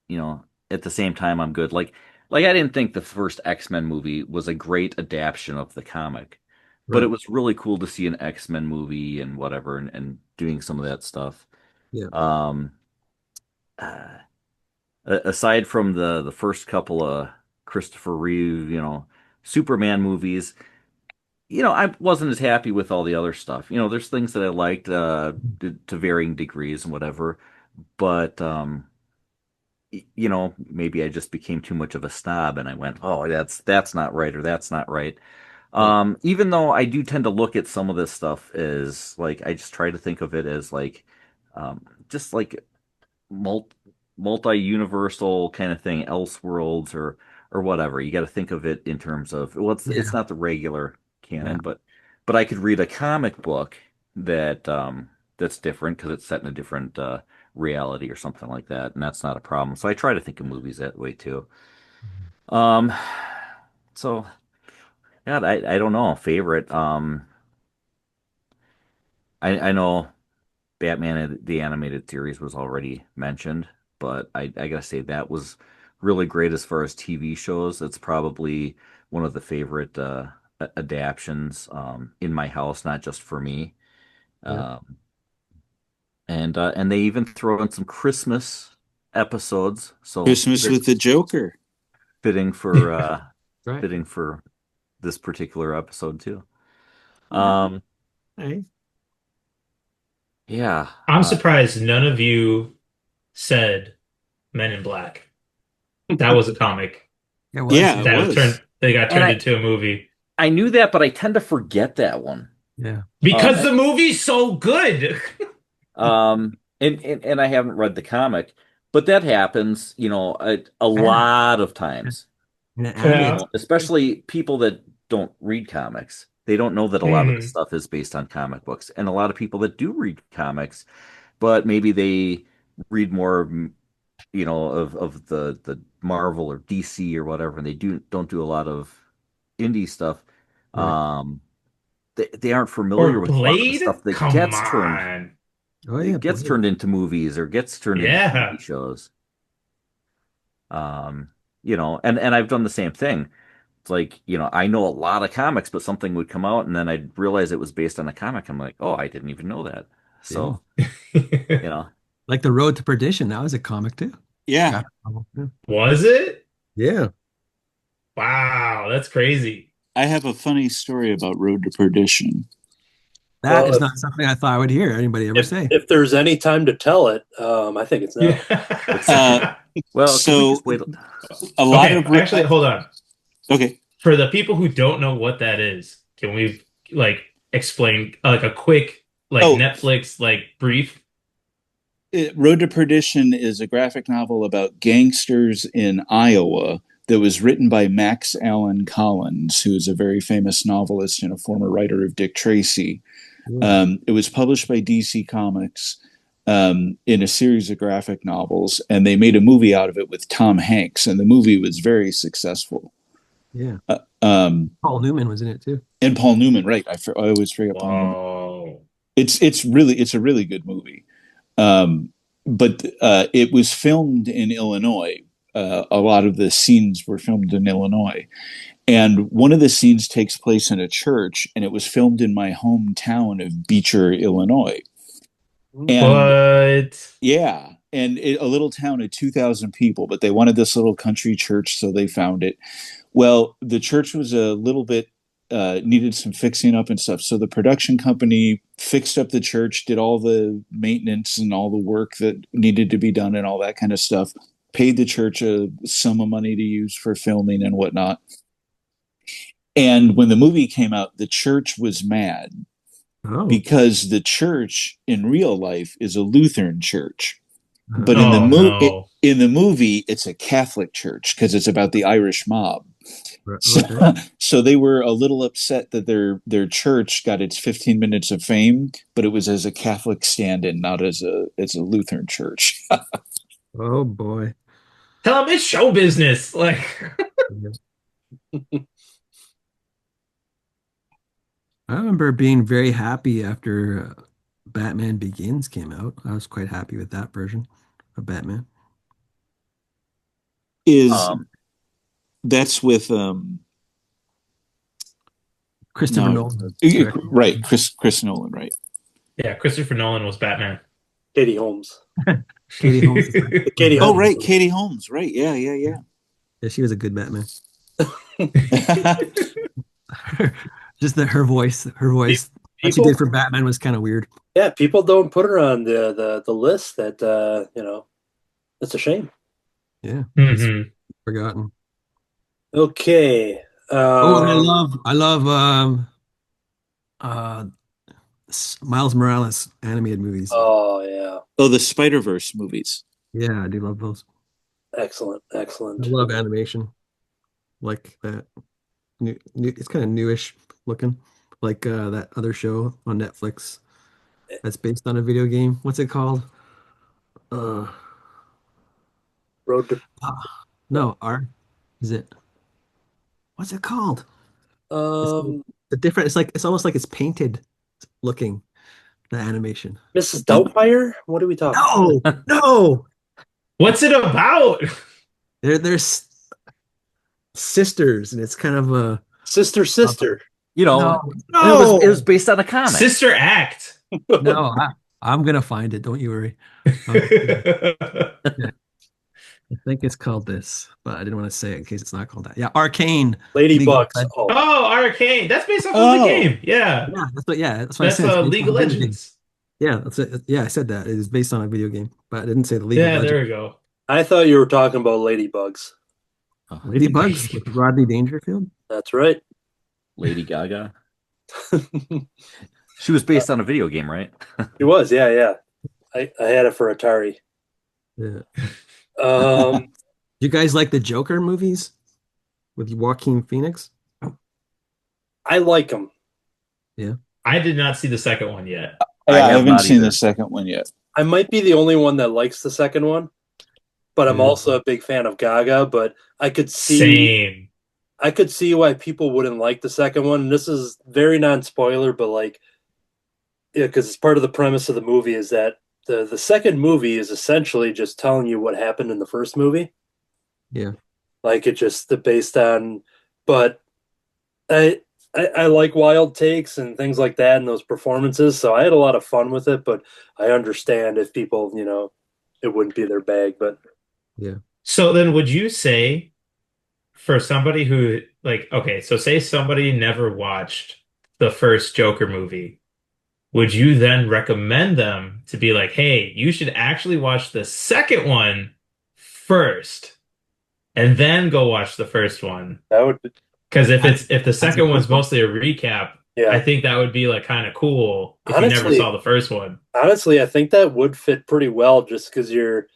you know, at the same time I'm good. Like like I didn't think the first X-Men movie was a great adaptation of the comic, but it Right. was really cool to see an X-Men movie and whatever and doing some of that stuff. Yeah. Um, uh, Aside from the first couple of Christopher Reeve, Superman movies, I wasn't as happy with all the other stuff. There's things that I liked to varying degrees and whatever, but maybe I just became too much of a snob and I went, "Oh, that's not right," or "That's not right." Right. Even though I do tend to look at some of this stuff as like I just try to think of it as like just like multi multi-universal kind of thing, Elseworlds or whatever. You got to think of it in terms of, well, it's Yeah. not the regular Yeah. canon, but I could read a comic book that's different because it's set in a different reality or something like that, and that's not a problem. So I try to think of movies that way too. Um, so God, I don't know. Favorite. I know Batman the animated series was already mentioned, but I gotta say that was really great as far as TV shows. It's probably one of the favorite adaptions in my house, not just for me. Yeah. Um, and they even throw in some Christmas episodes, so Christmas with the Joker. fitting for Right. fitting for this particular episode too. Yeah. Um, Hey. yeah, I'm surprised none of you said Men in Black. That was a comic It was. Yeah, Yeah. it was. they got and turned into a movie I knew that, but I tend to forget that one. Yeah. because Um, the movie's so good. and I haven't read the comic, but that happens, a And, lot of times. and the animated. Yeah. Especially people that don't read comics. They don't know that a lot of this Hmm. stuff is based on comic books. And a lot of people that do read comics, but maybe they read more, of the Marvel or DC or whatever, and they don't do a lot of indie stuff. Right. Um, they aren't familiar Or with a lot of the Blade? stuff that Come gets turned on. Oh yeah. it gets Blade. turned into movies or gets turned into Yeah. TV shows. Um, and I've done the same thing. It's like, I know a lot of comics, but something would come out and then I'd realize it was based on a comic. I'm like, oh, I didn't even know that. Yeah. So, you know, Like the Road to Perdition. That was a comic too. Yeah. Graphic novel. Yeah. Was it? Yeah. Wow, that's crazy. I have a funny story about Road to Perdition. That Well, is not something I thought I would hear anybody ever say. if there's any time to tell it, I think it's now. Yeah. well, can we So just wait? a lot Okay, of actually, hold on. okay. For the people who don't know what that is, can we like explain like a quick like Oh. Netflix like brief? Road to Perdition is a graphic novel about gangsters in Iowa that was written by Max Allan Collins, who is a very famous novelist and a former writer of Dick Tracy. It was published by DC Comics in a series of graphic novels, and they made a movie out of it with Tom Hanks, and the movie was very successful. Yeah. Um, Paul Newman was in it too. and Paul Newman, right? I always forget Paul Newman. Whoa. It's a really good movie. But it was filmed in Illinois. A lot of the scenes were filmed in Illinois. And one of the scenes takes place in a church, and it was filmed in my hometown of Beecher, Illinois. And What? yeah, and a little town of 2,000 people, but they wanted this little country church, so they found it. Well, the church was a little bit needed some fixing up and stuff. So the production company fixed up the church, did all the maintenance and all the work that needed to be done and all that kind of stuff, paid the church a sum of money to use for filming and whatnot. And when the movie came out, the church was mad because the church in real life is a Lutheran church. But in the movie, it's a Catholic church because it's about the Irish mob. So they were a little upset that their church got its 15 minutes of fame, but it was as a Catholic stand-in, not as a Lutheran church. Oh boy! Tell them it's show business. Like, I remember being very happy after Batman Begins came out. I was quite happy with that version of Batman. Is Um, That's with Christopher no, Nolan. right, Chris Nolan, right? Yeah, Christopher Nolan was Batman. Katie Holmes. Katie Holmes. Katie Oh, Holmes. right, Katie Holmes, right? Yeah. Yeah, she was a good Batman. Just that her voice, what she People, did for Batman was kind of weird. yeah, people don't put her on the list. That it's a shame. Yeah, hmm forgotten. Okay. Oh, and I love uh Miles Morales animated movies. Oh yeah, Oh, the Spider-Verse movies. Yeah, I do love those. excellent, I excellent. love animation like that. It's kind of newish looking, like that other show on Netflix that's based on a video game. What's it called? Uh, Road to no, R. Is it? What's it called? It's um, the different. It's like it's almost like it's painted looking. The animation. Mrs. Doubtfire. What are we talking? No, no. What's it about? There's sisters, and it's kind of a Sister. You know, no, and no, it was based on a comic. Sister Act. no. I'm gonna find it. Don't you worry. I think it's called this, but I didn't want to say it in case it's not called that. Yeah, Arcane. Ladybugs. Oh, Oh, Arcane. That's based off of Oh. the game. Yeah. Yeah, that's what That's I said. It's based League on of a video game. Legends. Yeah, that's it. Yeah, I said that. It is based on a video game, but I didn't say the League Yeah, of there Legends. we go. I thought you were talking about Ladybugs. Ladybugs with Rodney Dangerfield. That's right. Lady Gaga. She was based on a video game, right? It was, yeah. I had it for Atari. Yeah. Um, You guys like the Joker movies with Joaquin Phoenix? I like them. Yeah. I did not see the second one yet. Yeah, I have haven't not seen either. the second one yet. I might be the only one that likes the second one, but I'm also a big fan of Gaga. But I could see why people wouldn't like the second one. This is very non-spoiler, but like, yeah, because it's part of the premise of the movie is that the second movie is essentially just telling you what happened in the first movie. Yeah. Like it just based on, but I like wild takes and things like that and those performances. So I had a lot of fun with it, but I understand if people, it wouldn't be their bag. But Yeah. So then would you say for somebody who okay, so say somebody never watched the first Joker movie, would you then recommend them to be like, hey, you should actually watch the second one first and then go watch the first one? that would, Because if the second one's mostly a recap, yeah. I think that would be like kind of cool if you never Honestly- saw the first one. Honestly, I think that would fit pretty well, just because you're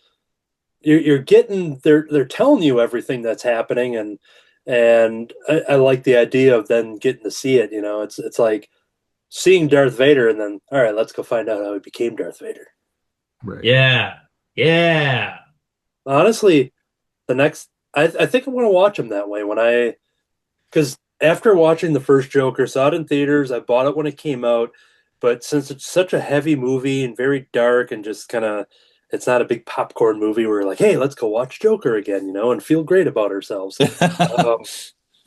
getting they're telling you everything that's happening, and I like the idea of then getting to see it. It's like seeing Darth Vader, and then all right, let's go find out how he became Darth Vader. Right. Yeah. Honestly, I think I'm going to watch them that way because after watching the first Joker, saw it in theaters, I bought it when it came out, but since it's such a heavy movie and very dark and just kind of, it's not a big popcorn movie where we're like, hey, let's go watch Joker again, and feel great about ourselves.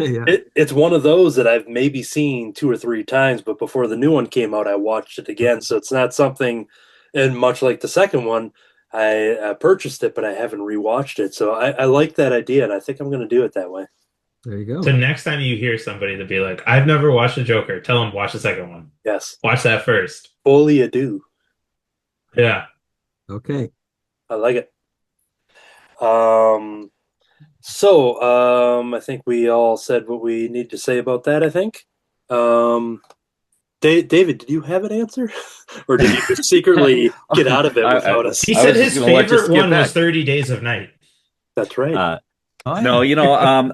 Yeah. It's one of those that I've maybe seen 2 or 3 times, but before the new one came out, I watched it again. So it's not something, and much like the second one, I purchased it, but I haven't rewatched it. So I like that idea, and I think I'm going to do it that way. There you go. So next time you hear somebody to be like, I've never watched the Joker, tell them watch the second one. Yes. Watch that first. Fully ado. Yeah. Okay. I like it. I think we all said what we need to say about that, I think. David, did you have an answer? Or did you just secretly get out of it without us? He I said was his just gonna let you favorite skip one was back. 30 Days of Night. That's right. No,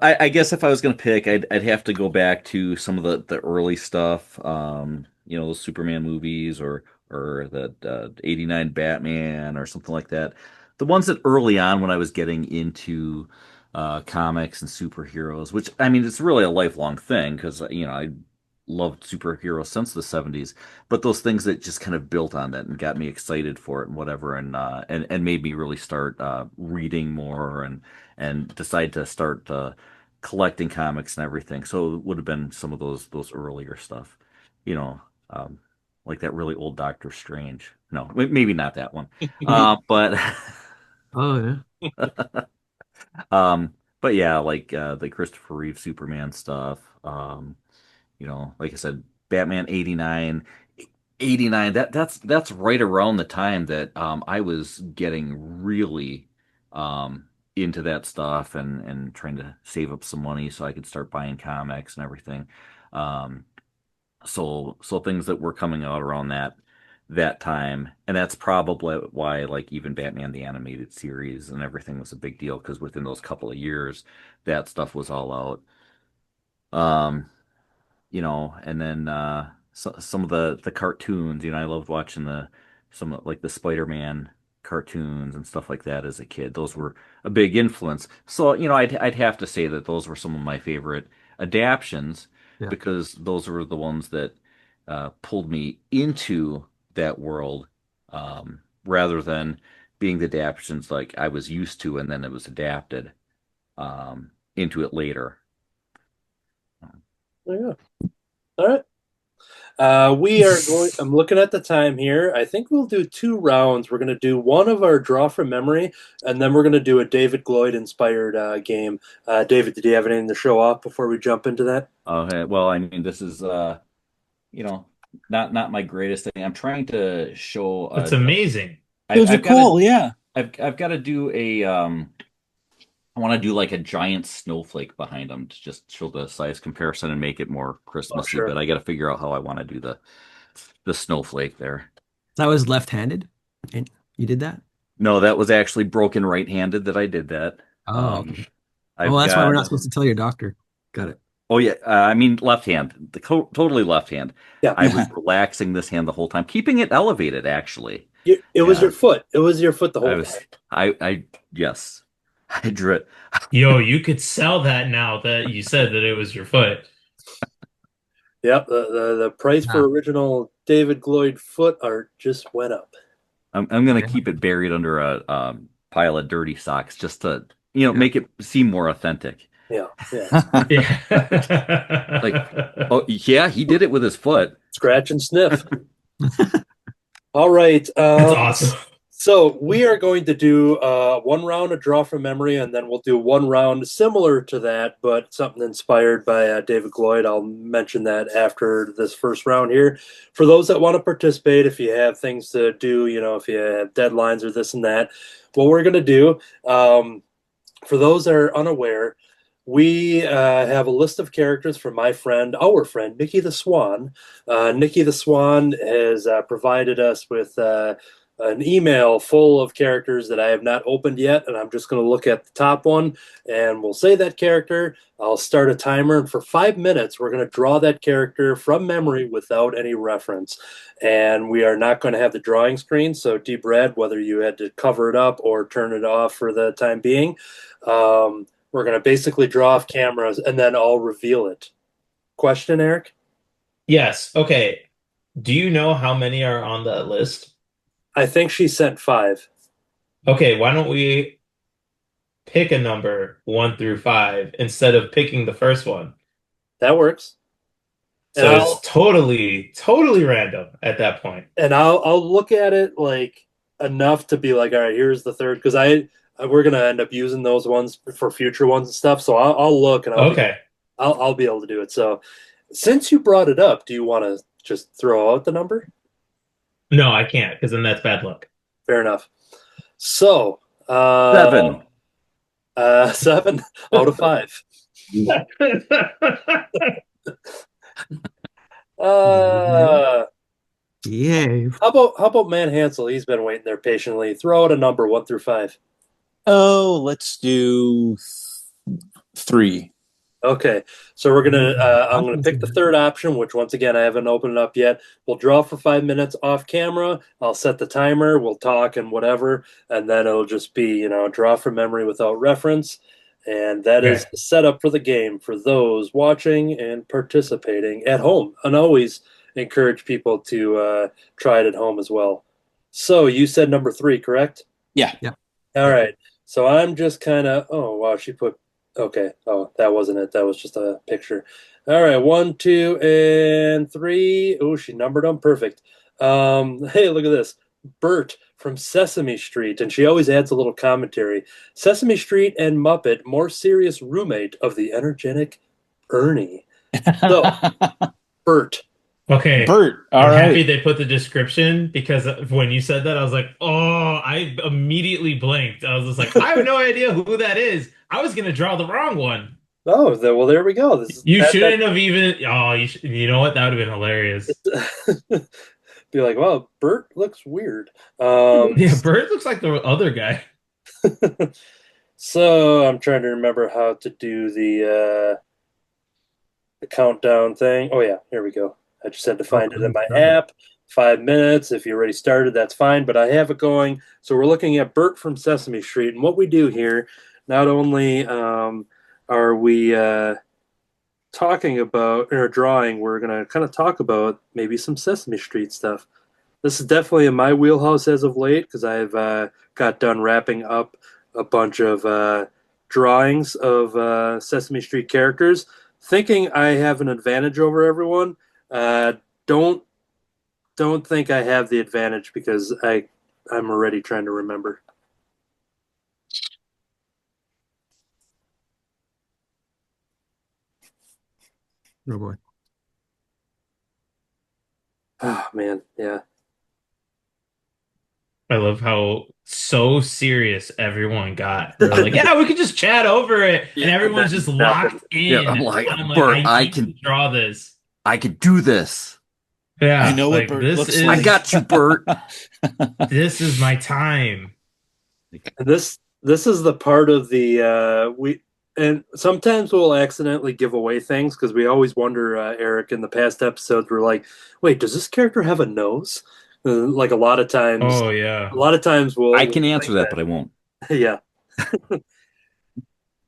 I guess if I was going to pick, I'd have to go back to some of the early stuff, those Superman movies or the '89 Batman or something like that. The ones that early on when I was getting into comics and superheroes, which I mean, it's really a lifelong thing because I loved superheroes since the '70s, but those things that just kind of built on that and got me excited for it and whatever, and made me really start reading more and decide to start collecting comics and everything. So it would have been some of those earlier stuff, you know, um, like that really old Doctor Strange. No, maybe not that one. But Oh yeah. but yeah, like the Christopher Reeve Superman stuff. Like I said, Batman 89. 89, that's right around the time that I was getting really into that stuff and trying to save up some money so I could start buying comics and everything. Um, so things that were coming out around that time, and that's probably why like even Batman the animated series and everything was a big deal because within those couple of years that stuff was all out. Um, and then some of the cartoons, I loved watching like the Spider-Man cartoons and stuff like that as a kid. Those were a big influence. So, I'd have to say that those were some of my favorite adaptions Yeah. because those were the ones that pulled me into that world rather than being the adaptions like I was used to and then it was adapted into it later. Yeah. All right. We are going. I'm looking at the time here. I think we'll do 2 rounds. We're going to do one of our draw from memory, and then we're going to do a David Gloyd inspired game. David, did you have anything to show off before we jump into that? Okay, well, I mean, this is not my greatest thing. I'm trying to show. It's amazing. Those are cool, yeah. I've got to do I want to do like a giant snowflake behind them to just show the size comparison and make it more Christmassy. Sure. But I got to figure out how I want to do the snowflake there. That was left-handed, and you did that. No, that was actually broken right-handed that I did that. Oh, okay. I've Well, that's why we're got- not supposed to tell your doctor. Got it. Oh yeah, I mean left hand, totally left hand. Yeah. I was relaxing this hand the whole time, keeping it elevated actually. It was Yeah. your foot. It was your foot the I whole was, time. yes, I drew it. Yo, you could sell that now that you said that it was your foot. Yep. The price for original David Gloyd foot art just went up. I'm gonna keep it buried under a pile of dirty socks just to make it seem more authentic. Yeah. Yeah. Yeah. Like, oh yeah, he did it with his foot. Scratch and sniff. All right. That's awesome. So we are going to do 1 round of draw from memory, and then we'll do 1 round similar to that, but something inspired by David Gloyd. I'll mention that after this first round here. For those that want to participate, if you have things to do, if you have deadlines or this and that, what we're going to do, for those that are unaware, we have a list of characters from our friend, Nikki the Swan. Nikki the Swan has provided us with an email full of characters that I have not opened yet, and I'm just going to look at the top one, and we'll say that character. I'll start a timer, and for 5 minutes, we're going to draw that character from memory without any reference. And we are not going to have the drawing screen, so D. Brad, whether you had to cover it up or turn it off for the time being, we're going to basically draw off cameras, and then I'll reveal it. Question, Eric? Yes. Okay. Do you know how many are on that list? I think she sent 5. Okay, why don't we pick a number 1 through 5 instead of picking the first one? That works. So And it's totally random at that point. And I'll look at it like enough to be like, all right, here's the third, because we're gonna end up using those ones for future ones and stuff. So I'll look and I'll be able to do it. So since you brought it up, do you want to just throw out the number? No, I can't, because then that's bad luck. Fair enough. So 7. 7 out of 5. Yay. How about Man Hansel? He's been waiting there patiently. Throw out a number 1 through 5. Oh, let's do 3. Okay, so I'm gonna pick the third option, which once again I haven't opened it up yet. We'll draw for 5 minutes off camera. I'll set the timer. We'll talk and whatever, and then it'll just be draw from memory without reference, and that is the setup for the game for those watching and participating at home. And always encourage people to try it at home as well. So you said number 3, correct? Yeah. Yeah. All right. So I'm just kind of. Oh wow, she put Okay. Oh, that wasn't it. That was just a picture. All right. 1, 2, and 3. Oh, she numbered them. Perfect. Hey, look at this. Bert from Sesame Street, and she always adds a little commentary. Sesame Street and Muppet, more serious roommate of the energetic Ernie. So, Bert. Okay. Bert, all I'm right. happy they put the description because when you said that, I was like, oh, I immediately blinked. I was just like, I have no idea who that is. I was going to draw the wrong one. Oh, well, there we go. This is You shouldn't have even. Oh, you know what? That would have been hilarious. be like, wow, Bert looks weird. Yeah, Bird looks like the other guy. So I'm trying to remember how to do the countdown thing. Oh yeah, here we go. I just had to find it in my app. 5 minutes. If you already started, that's fine, but I have it going. So we're looking at Bert from Sesame Street, and what we do here, not only are we talking about in our drawing, we're gonna kind of talk about maybe some Sesame Street stuff. This is definitely in my wheelhouse as of late because I've got done wrapping up a bunch of drawings of Sesame Street characters, thinking I have an advantage over everyone. Don't think I have the advantage because I'm already trying to remember. Oh boy. Oh man, yeah. I love how so serious everyone got. They're like, yeah, we could just chat over it, and everyone's just locked in. Yeah, I'm like, I'm Bert, I need to draw this. I can do this. Yeah, I know what like Bert this looks is like. I got you, Bert. this is my time. And this is the part of the we and sometimes we'll accidentally give away things because we always wonder, Eric, in the past episodes, we're like, wait, does this character have a nose? Like Oh yeah. a lot of times we'll I can we'll answer think that, but I won't. yeah.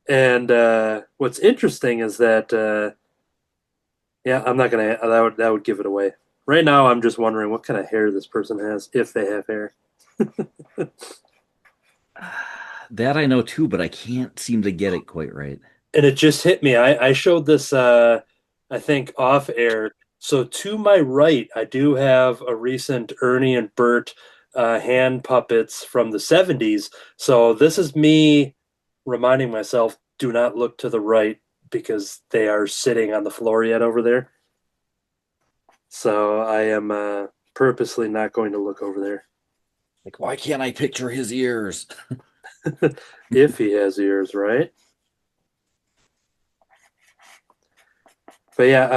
And what's interesting is that yeah, I'm not gonna that would give it away. Right now, I'm just wondering what kind of hair this person has, if they have hair. That I know too, but I can't seem to get it quite right. And it just hit me. I showed this I think off air. So to my right, I do have a recent Ernie and Bert hand puppets from the 70s. So this is me reminding myself, do not look to the right because they are sitting on the floor yet over there. So I am purposely not going to look over there. Like, why can't I picture his ears? If he has ears, right? But yeah,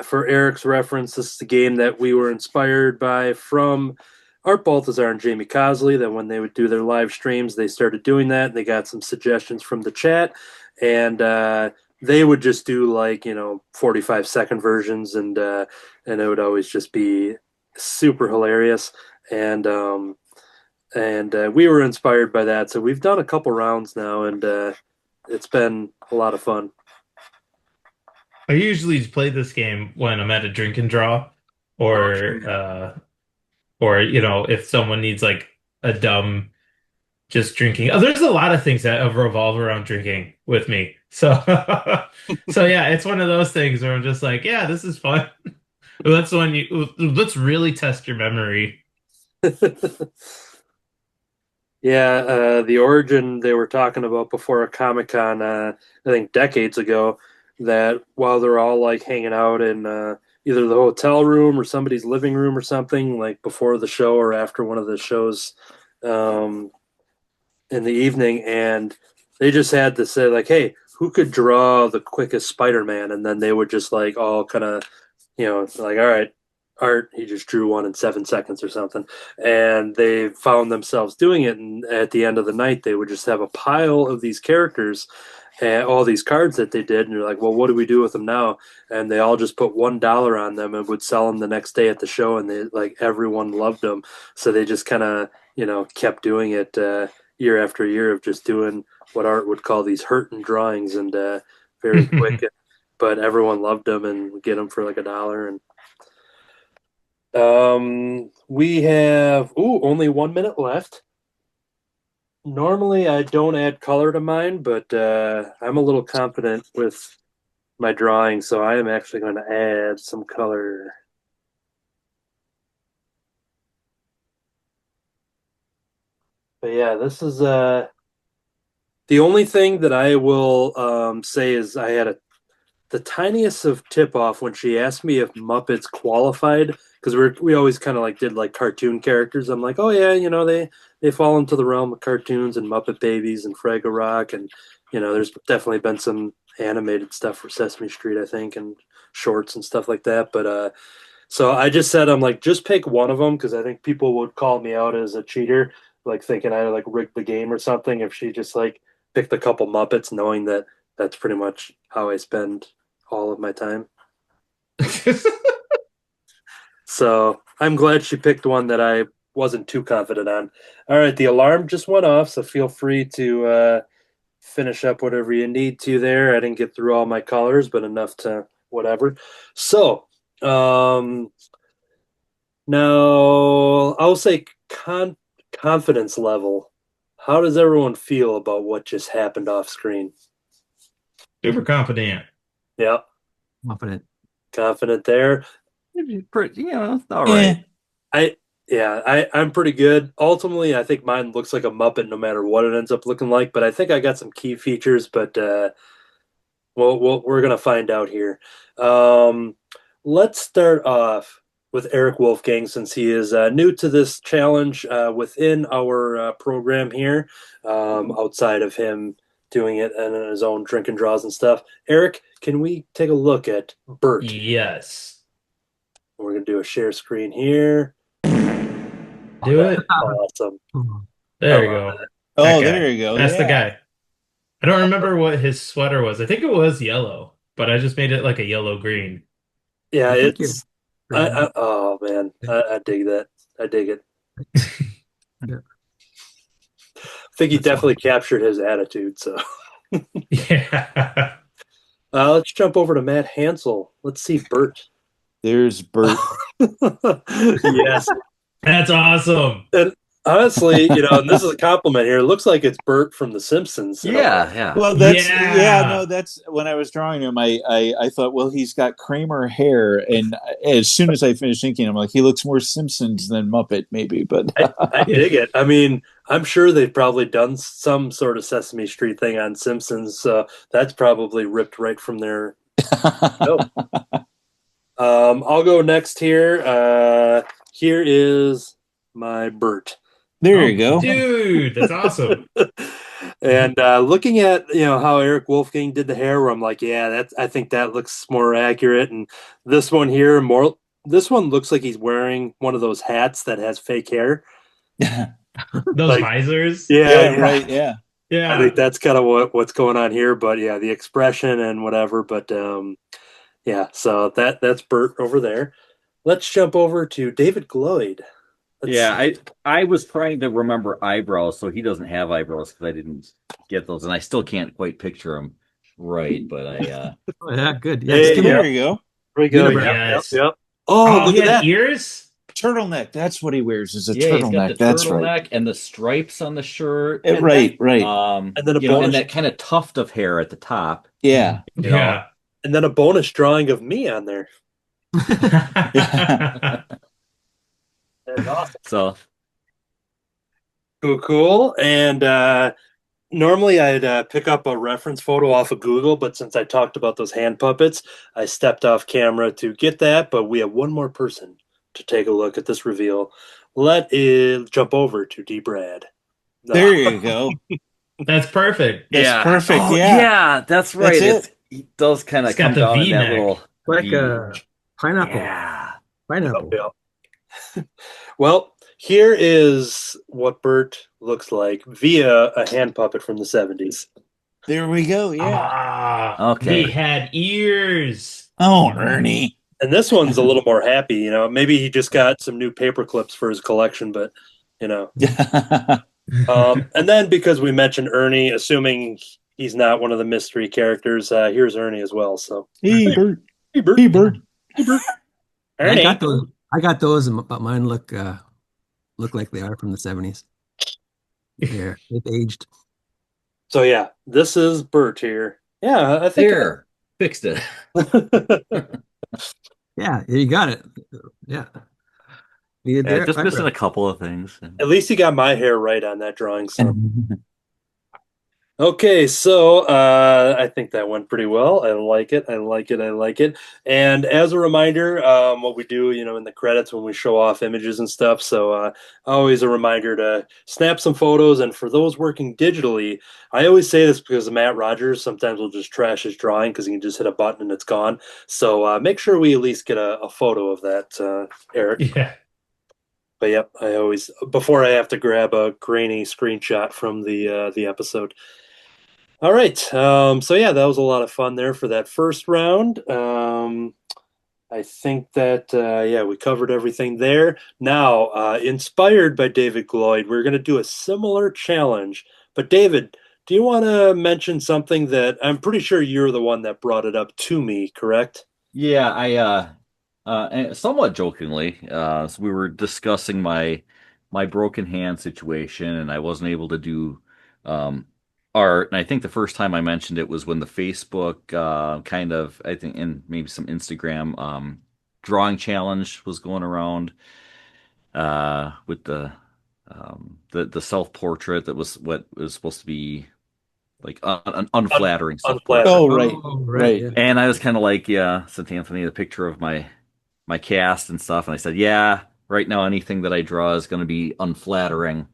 for Eric's reference, this is the game that we were inspired by from Art Baltazar and Jamie Cosley, that when they would do their live streams, they started doing that. And they got some suggestions from the chat, and they would just do 45-second versions, and it would always just be super hilarious. And we were inspired by that. So we've done a couple rounds now, and it's been a lot of fun. I usually play this game when I'm at a drink and draw, or if someone needs like a dumb just drinking. Oh, there's a lot of things that revolve around drinking with me. So so yeah, it's one of those things where I'm just like, yeah, this is fun. Let's really test your memory. Yeah, the origin they were talking about before a Comic-Con, I think decades ago, that while they're all like hanging out in either the hotel room or somebody's living room or something, like before the show or after one of the shows in the evening, and they just had to say like, hey, who could draw the quickest Spider-Man? And then they would just like all kind of, like, all right, Art, he just drew one in 7 seconds or something. And they found themselves doing it. And at the end of the night, they would just have a pile of these characters and all these cards that they did. And you're like, well, what do we do with them now? And they all just put $1 on them and would sell them the next day at the show. And they like everyone loved them. So they just kind of, kept doing it year after year of just doing what Art would call these hurting drawings, and very quick. But everyone loved them and would get them for like $1. And we have only 1 minute left. Normally, I don't add color to mine, but I'm a little confident with my drawing, so I am actually going to add some color. But yeah, this is the only thing that I will say is I had the tiniest of tip off when she asked me if Muppets qualified, because we always kind of like did like cartoon characters. I'm like, oh yeah, they fall into the realm of cartoons and Muppet Babies and Fraggle Rock, and there's definitely been some animated stuff for Sesame Street, I think, and shorts and stuff like that. But so I just said, I'm like, just pick one of them, because I think people would call me out as a cheater, like thinking I like rigged the game or something if she just like picked a couple Muppets, knowing that that's pretty much how I spend all of my time. So I'm glad she picked one that I wasn't too confident on. All right, the alarm just went off, so feel free to finish up whatever you need to there. I didn't get through all my colors, but enough to whatever. So now I'll say confidence level. How does everyone feel about what just happened off screen? Super confident. Yeah, confident there. Pretty, all right. I'm pretty good. Ultimately, I think mine looks like a Muppet no matter what it ends up looking like, but I think I got some key features, but we're going to find out here. Let's start off with Eric Wolfgang, since he is new to this challenge within our program here, outside of him doing it in his own drink and draws and stuff. Eric, can we take a look at Bert? Yes. We're going to do a share screen here. Do it. Awesome. There you go. Oh, there you go. That's the guy. I don't remember what his sweater was. I think it was yellow, but I just made it like a yellow green. Yeah, it's. Oh man, I dig that. I dig it. Yeah. I think he definitely captured his attitude. So Yeah. let's jump over to Matt Hansel. Let's see Bert. There's Bert. Yes, That's awesome. and honestly, and this is a compliment here. It looks like it's Bert from The Simpsons. Yeah. Well, that's Yeah. no, that's when I was drawing him. I thought, well, he's got Kramer hair, and as soon as I finished thinking, I'm like, he looks more Simpsons than Muppet, maybe. But I dig it. I mean, I'm sure they've probably done some sort of Sesame Street thing on Simpsons, so that's probably ripped right from their. I'll go next here. Here is my Bert. There you go. Dude, that's awesome. And looking at how Eric Wolfgang did the hair, where I'm like, yeah, I think that looks more accurate. And this one here, this one looks like he's wearing one of those hats that has fake hair. Those visors. Yeah, right. Yeah. I think that's kind of what's going on here. But yeah, the expression and whatever. But yeah, so that's Bert over there. Let's jump over to David Gloyd. I was trying to remember eyebrows, so he doesn't have eyebrows because I didn't get those, and I still can't quite picture him right. But I Oh, yeah, good. Yeah, Hey, There you go. Here we go. Yes. Yep. Oh, look he at had that. ears. Turtleneck. That's what he wears. Is a he's got turtleneck. the That's turtleneck right. and the stripes on the shirt. Right. And then And that kind of tuft of hair at the top. Yeah. Yeah. And then a bonus drawing of me on there. That's awesome. So Cool. And normally I'd pick up a reference photo off of Google, but since I talked about those hand puppets, I stepped off camera to get that. But we have one more person to take a look at this reveal. Let it jump over to D. Brad. There you go. That's perfect. That's perfect. Oh, yeah. that's right. That's He does kind of It's got come the down in V-neck. that little like V. a pineapple. Yeah. Pineapple. Yeah. Well, here is what Bert looks like via a hand puppet from the 70s. There we go. Yeah. Okay. He had ears. Oh, Ernie. And this one's a little more happy, maybe he just got some new paper clips for his collection, but and then because we mentioned Ernie, assuming he's not one of the mystery characters, here's Ernie as well. So Hey, Bert. Hey, Bert. Hey, Bert. Ernie. I got those, but mine look like they are from the 70s. Yeah, they've aged. So yeah, this is Bert here. Yeah, I think. There, fixed it. Yeah, you got it. Yeah, needed Yeah, their just missing eyebrow. a couple of things. At least you got my hair right on that drawing. So okay, so I think that went pretty well. I like it. I like it. I like it. And as a reminder, what we do, in the credits when we show off images and stuff. So always a reminder to snap some photos. And for those working digitally, I always say this because Matt Rogers sometimes will just trash his drawing because he can just hit a button and it's gone. So make sure we at least get a photo of that, Eric. Yeah. But yep, I always before I have to grab a grainy screenshot from the episode. All right. So yeah, that was a lot of fun there for that first round. I think that yeah, we covered everything there. Now, inspired by David Gloyd, we're going to do a similar challenge. But David, do you want to mention something that I'm pretty sure you're the one that brought it up to me, correct? Yeah, and somewhat jokingly, so we were discussing my broken hand situation, and I wasn't able to do um, art. And I think the first time I mentioned it was when the Facebook kind of, I think, and maybe some Instagram drawing challenge was going around with the self portrait that was what was supposed to be like an unflattering self portrait. Oh, right, Oh, right. yeah. And I was kind of like, yeah, sent Anthony the picture of my cast and stuff, and I said, yeah, right now anything that I draw is going to be unflattering.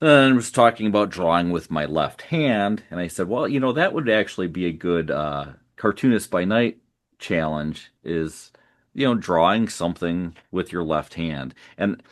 And I was talking about drawing with my left hand, and I said, well, that would actually be a good Cartoonist by Night challenge is, drawing something with your left hand. And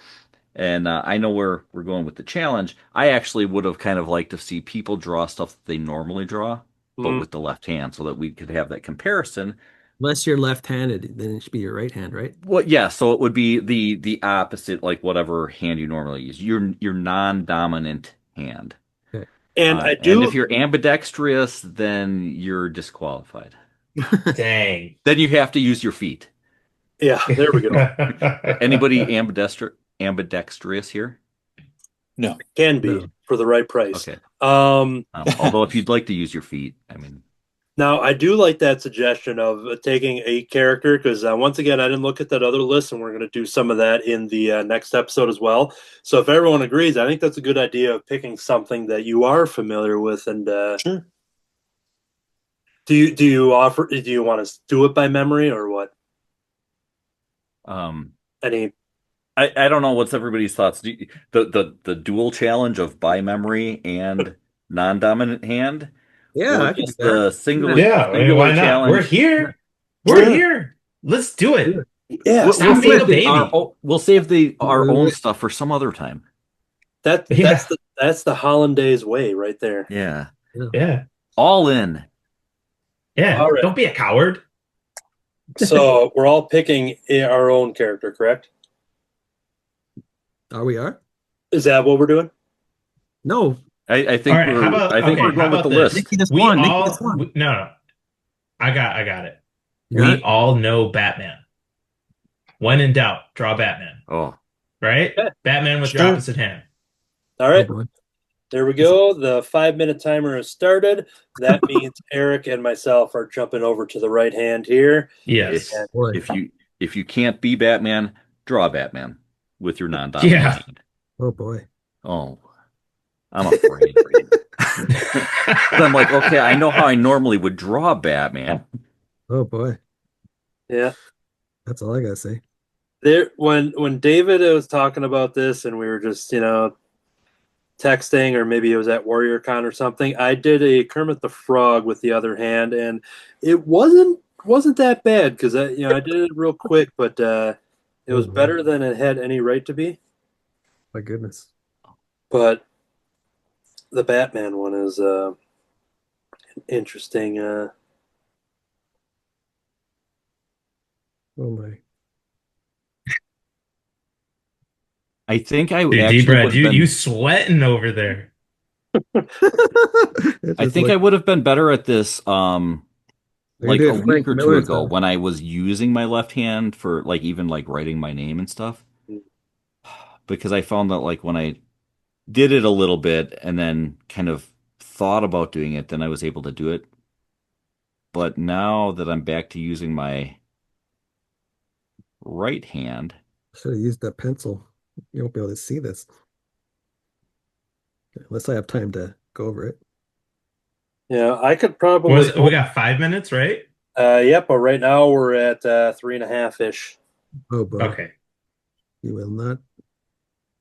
I know where we're going with the challenge. I actually would have kind of liked to see people draw stuff that they normally draw, but Mm. with the left hand, so that we could have that comparison. Unless you're left-handed, then it should be your right hand, right? Well, yeah, so it would be the opposite, like whatever hand you normally use, your non-dominant hand. Okay. And I And if do. you're ambidextrous, then you're disqualified. Dang. Then you have to use your feet. Yeah, there we go. Anybody ambidextrous here? No. Can be No. for the right price. Okay. Um, Although if you'd like to use your feet, I mean, Now, I do like that suggestion of taking a character because once again, I didn't look at that other list, and we're going to do some of that in the next episode as well. So, if everyone agrees, I think that's a good idea of picking something that you are familiar with. And Sure. do you offer? Do you want to do it by memory or what? um, Any? I don't know what's everybody's thoughts. The dual challenge of by memory and non-dominant hand, Yeah, or I can do just that. the singular Yeah, I mean, why not? challenge. We're here. We're here. Let's do it. Yeah, We'll, Stop being a baby. we'll save our Wait, own wait. stuff for some other time. Yeah. that's the Hollandaise way right there. Yeah, Yeah. all in. Yeah. All right. Don't be a coward. So we're all picking our own character, correct? Are we are? Is that what we're doing? No. I think All right, how about I think okay, we're how going with about the this? list. Nikki just We won. Nikki all just won. no. I got it. You got We it? all know Batman. When in doubt, draw Batman. Oh, Right? Okay. Batman with your Sure. opposite hand. All Oh, right. boy. There we go. The 5-minute timer has started. That means Eric and myself are jumping over to the right hand here. Yes. And Boy. if you can't be Batman, draw Batman with your non-dominant Yeah. hand. Oh boy. Oh, I'm afraid. But I'm like, okay, I know how I normally would draw Batman. Oh boy. yeah, That's all I gotta say. there when David was talking about this, and we were just texting, or maybe it was at WarriorCon or something. I did a Kermit the Frog with the other hand, and it wasn't that bad because I did it real quick, but it was Oh, better than it had any right to be. My goodness. But the Batman one is interesting. Oh my. I think I Dude, actually D-Brad, would have you been. sweating over there. I think I would have been better at this like a week or two ago when I was using my left hand for like even like writing my name and stuff. Because I found that like when I did it a little bit and then kind of thought about doing it, then I was able to do it. But now that I'm back to using my right hand, Should have used that pencil. You won't be able to see this unless I have time to go over it. Yeah, I could probably. We got 5 minutes, right? Yep, but right now we're at 3.5-ish. Oh boy, Okay. you will not.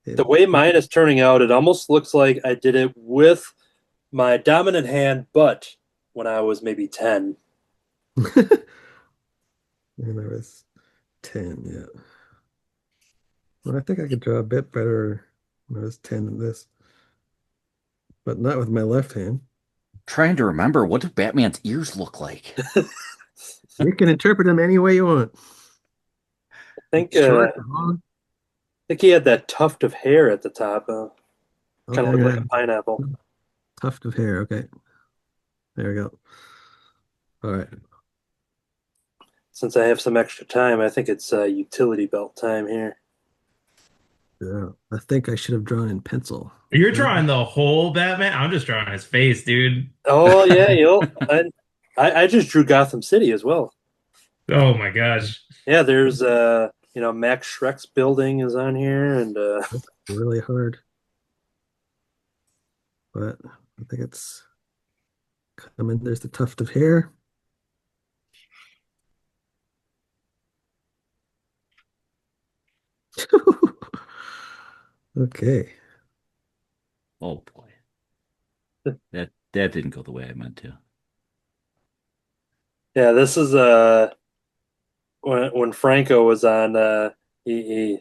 The way mine is turning out, it almost looks like I did it with my dominant hand, but when I was maybe 10. When I was 10, yeah. Well, I think I could draw a bit better when I was 10 than this, but not with my left hand. trying to remember, what do Batman's ears look like? You can interpret them any way you want. I think Short, long. he had that tuft of hair at the top. Kind Okay, of looked like a pineapple. tuft of hair. Okay. There we go. All right. Since I have some extra time, I think it's utility belt time here. Yeah. I think I should have drawn in pencil. You're drawing the whole Batman? I'm just drawing his face, dude. Oh yeah, I just drew Gotham City as well. Oh my gosh. Yeah, there's Max Schreck's building is on here, and Really hard. But I think it's coming. There's the tuft of hair. Okay. Oh boy. That didn't go the way I meant to. yeah, this is when Franco was on. He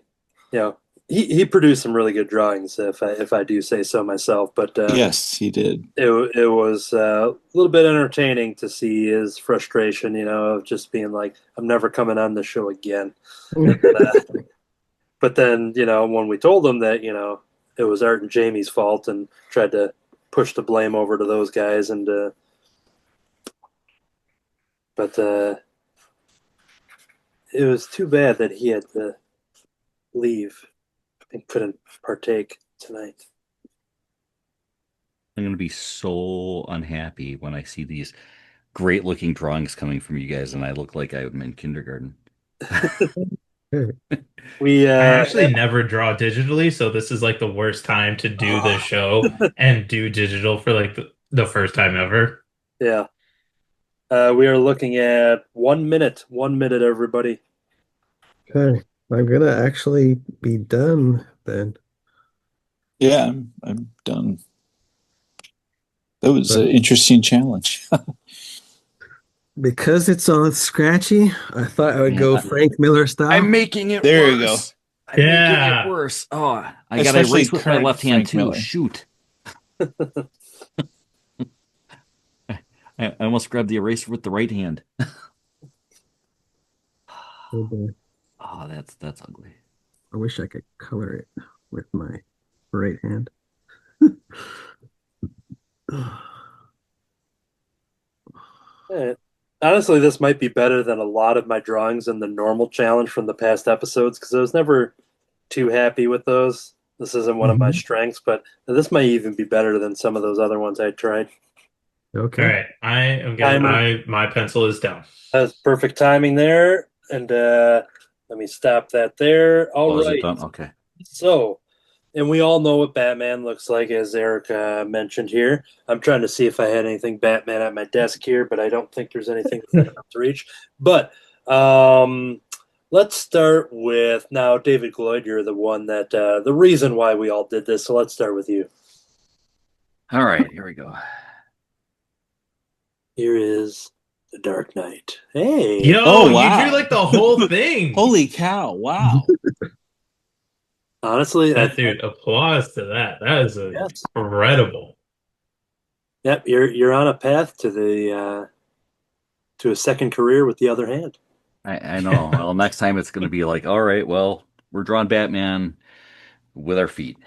he produced some really good drawings, if I do say so myself. But Yes, he did. it was a little bit entertaining to see his frustration, of just being like, I'm never coming on the show again. But then, when we told him that, it was Art and Jamie's fault, and tried to push the blame over to those guys, and but it was too bad that he had to leave and couldn't partake tonight. I'm going to be so unhappy when I see these great looking drawings coming from you guys and I look like I'm in kindergarten. We I actually never draw digitally, so this is like the worst time to do this show and do digital for like the first time ever. Yeah. We are looking at 1 minute. 1 minute, everybody. Okay. I'm gonna actually be done then. Yeah, I'm done. That was an interesting challenge. Because it's all scratchy, I thought I would go Frank Miller style. I'm making it There worse. you go. I'm making Yeah. it worse. Oh, I got to Especially erase with my current left hand Frank too. Miller. Shoot. I almost grabbed the eraser with the right hand. Oh boy. Oh, that's ugly. I wish I could color it with my right hand. Honestly, this might be better than a lot of my drawings in the normal challenge from the past episodes, because I was never too happy with those. This isn't one of my strengths, but this might even be better than some of those other ones I tried. Okay. All right, I am getting my pencil is down. That's perfect timing there. And let me stop that there. All Is it right. done? Okay. So, and we all know what Batman looks like, as Eric mentioned here. I'm trying to see if I had anything Batman at my desk here, but I don't think there's anything enough to reach. But let's start with now, David Gloyd. You're the one that the reason why we all did this. So let's start with you. All right, here we go. Here is The Dark Knight. Hey. Yo, Oh, wow. you drew like the whole thing. Holy cow! Wow. Honestly, Dude, applause to that. That is incredible. Yep, you're on a path to the to a second career with the other hand. I know. Well, next time it's going to be like, all right, well, we're drawing Batman with our feet.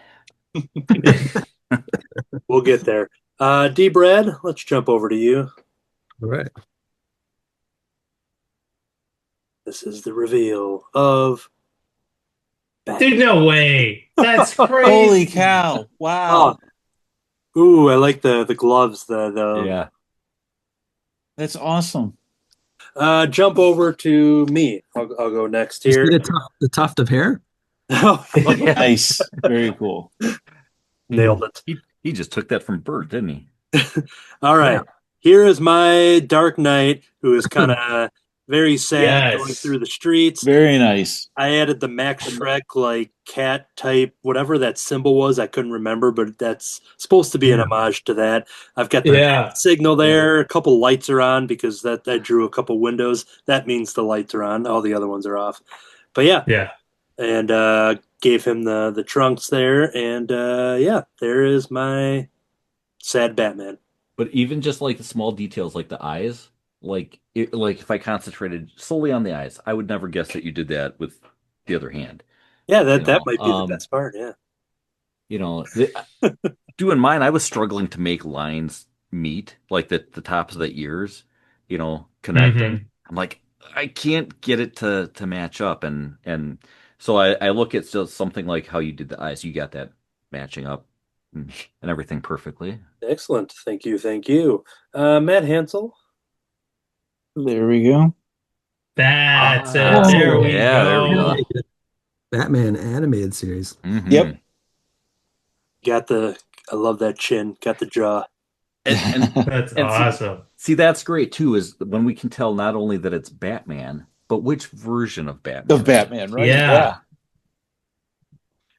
We'll get there. D. Brad, let's jump over to you. All right. This is the reveal of Dude, no way. That's crazy. Holy cow! Wow, Ooh, I like the gloves. The Yeah. that's awesome. Jump over to me. I'll go next You here. see the tuft of hair? Oh, yeah. Nice, very cool. Nailed it. He just took that from Bert, didn't he? All right. Yeah. Here is my Dark Knight, who is kind of very sad Yes. going through the streets. Very nice. I added the Max Shrek like cat type, whatever that symbol was. I couldn't remember, but that's supposed to be an homage to that. I've got the Yeah. signal there. A couple lights are on because that I drew a couple windows. That means the lights are on. All the other ones are off. But yeah, Yeah. and gave him the trunks there, and yeah, there is my sad Batman. But even just like the small details, like the eyes, like if I concentrated solely on the eyes, I would never guess that you did that with the other hand. Yeah, that You that know, might be the best part. Yeah. You know, doing mine, I was struggling to make lines meet, like the tops of the ears, connecting. Mhm. I'm like, I can't get it to match up, and so I look at still something like how you did the eyes. You got that matching up and everything perfectly. Excellent. Thank you. Thank you. Matt Hansel. There we go. That's it. Ah, There we yeah, there we go. go. Batman animated series. Mhm. Yep. I love that chin. Got the jaw. And That's And see- awesome. see, that's great too, is when we can tell not only that it's Batman, but which version of Batman. Of Batman, right? Yeah.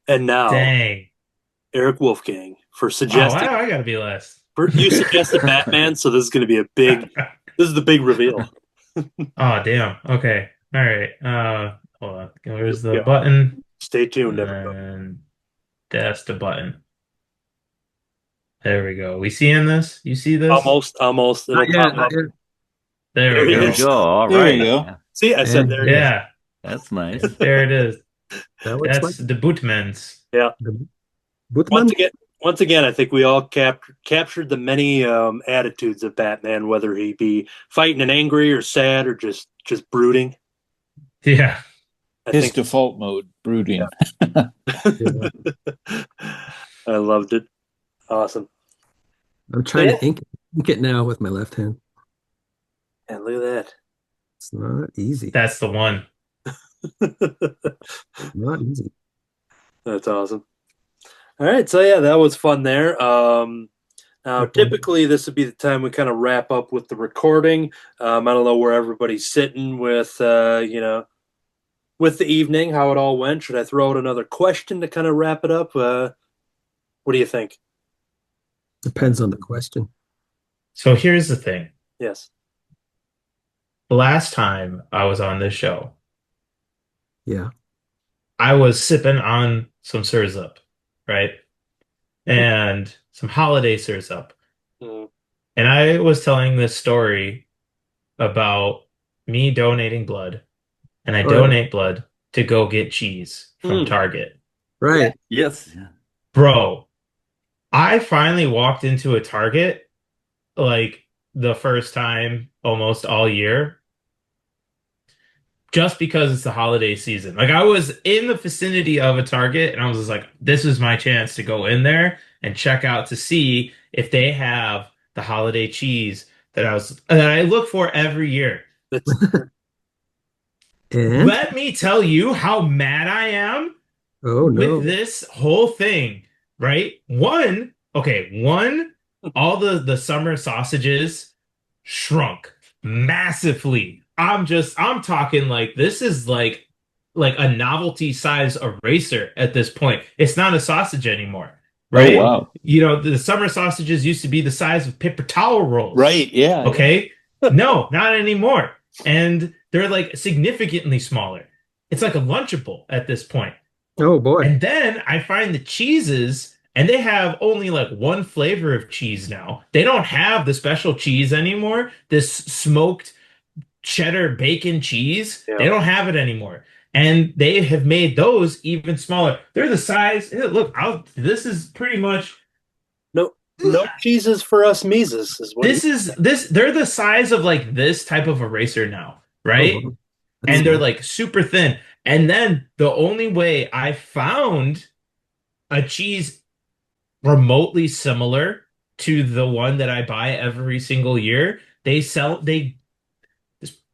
And now, Dang. Eric Wolfgang for Wow, suggesting. I gotta be less. You suggested Batman, so this is going to be a big. This is the big reveal. Oh, damn. Okay. All right. Hold on. Where's the Yeah. button? Stay tuned, everybody. And that's the button. There we go. We seeing this? You see this? Almost. It'll pop up. There There we it There we go. is. go. All There right. you go. Yeah, See, I said there. It is. Yeah, that's nice. there it is. That looks That's like the Bootmans. the Once Bootman. again, I think we all captured the many attitudes of Batman, whether he be fighting and angry, or sad, or just brooding. Yeah. I His think default mode, brooding. Yeah. I loved it. Awesome. I'm trying to ink it now with my left hand. And look at It's not easy. That's the one. that. Not easy. That's awesome. All right, so yeah, that was fun there. Now, typically, this would be the time we kind of wrap up with the recording. I don't know where everybody's sitting with, with the evening, how it all went. Should I throw out another question to kind of wrap it up? What do you think? Depends on the question. So here's the thing. Yes. The last time I was on this show, Yeah. I was sipping on some Surzup, right? And some holiday Surzup. Mm. And I was telling this story about me donating blood. And I Oh, donate blood to go get cheese from Mm. Target. Right. Yes. Yeah. Bro, I finally walked into a Target like the first time almost all year just because it's the holiday season. Like I was in the vicinity of a Target and I was just like, this is my chance to go in there and check out to see if they have the holiday cheese that I look for every year. That's And Let me tell you how mad I am oh no. with this whole thing, right? One, all the summer sausages shrunk massively. I'm talking like this is like a novelty size eraser at this point. It's not a sausage anymore, right? Oh, wow. You know, the summer sausages used to be the size of paper towel rolls. Right. Yeah. Okay. No, not anymore. And they're like significantly smaller. It's like a Lunchable at this point. Oh boy. And then I find the cheeses, and they have only like one flavor of cheese now. They don't have the special cheese anymore. This smoked cheddar bacon cheese. Yeah. They don't have it anymore. And they have made those even smaller. They're the size. Look, this is pretty much. no cheeses for us Mises is what They're the size of like this type of eraser now, right? Oh, wow. That's And they're small. like super thin. And then the only way I found a cheese remotely similar to the one that I buy every single year,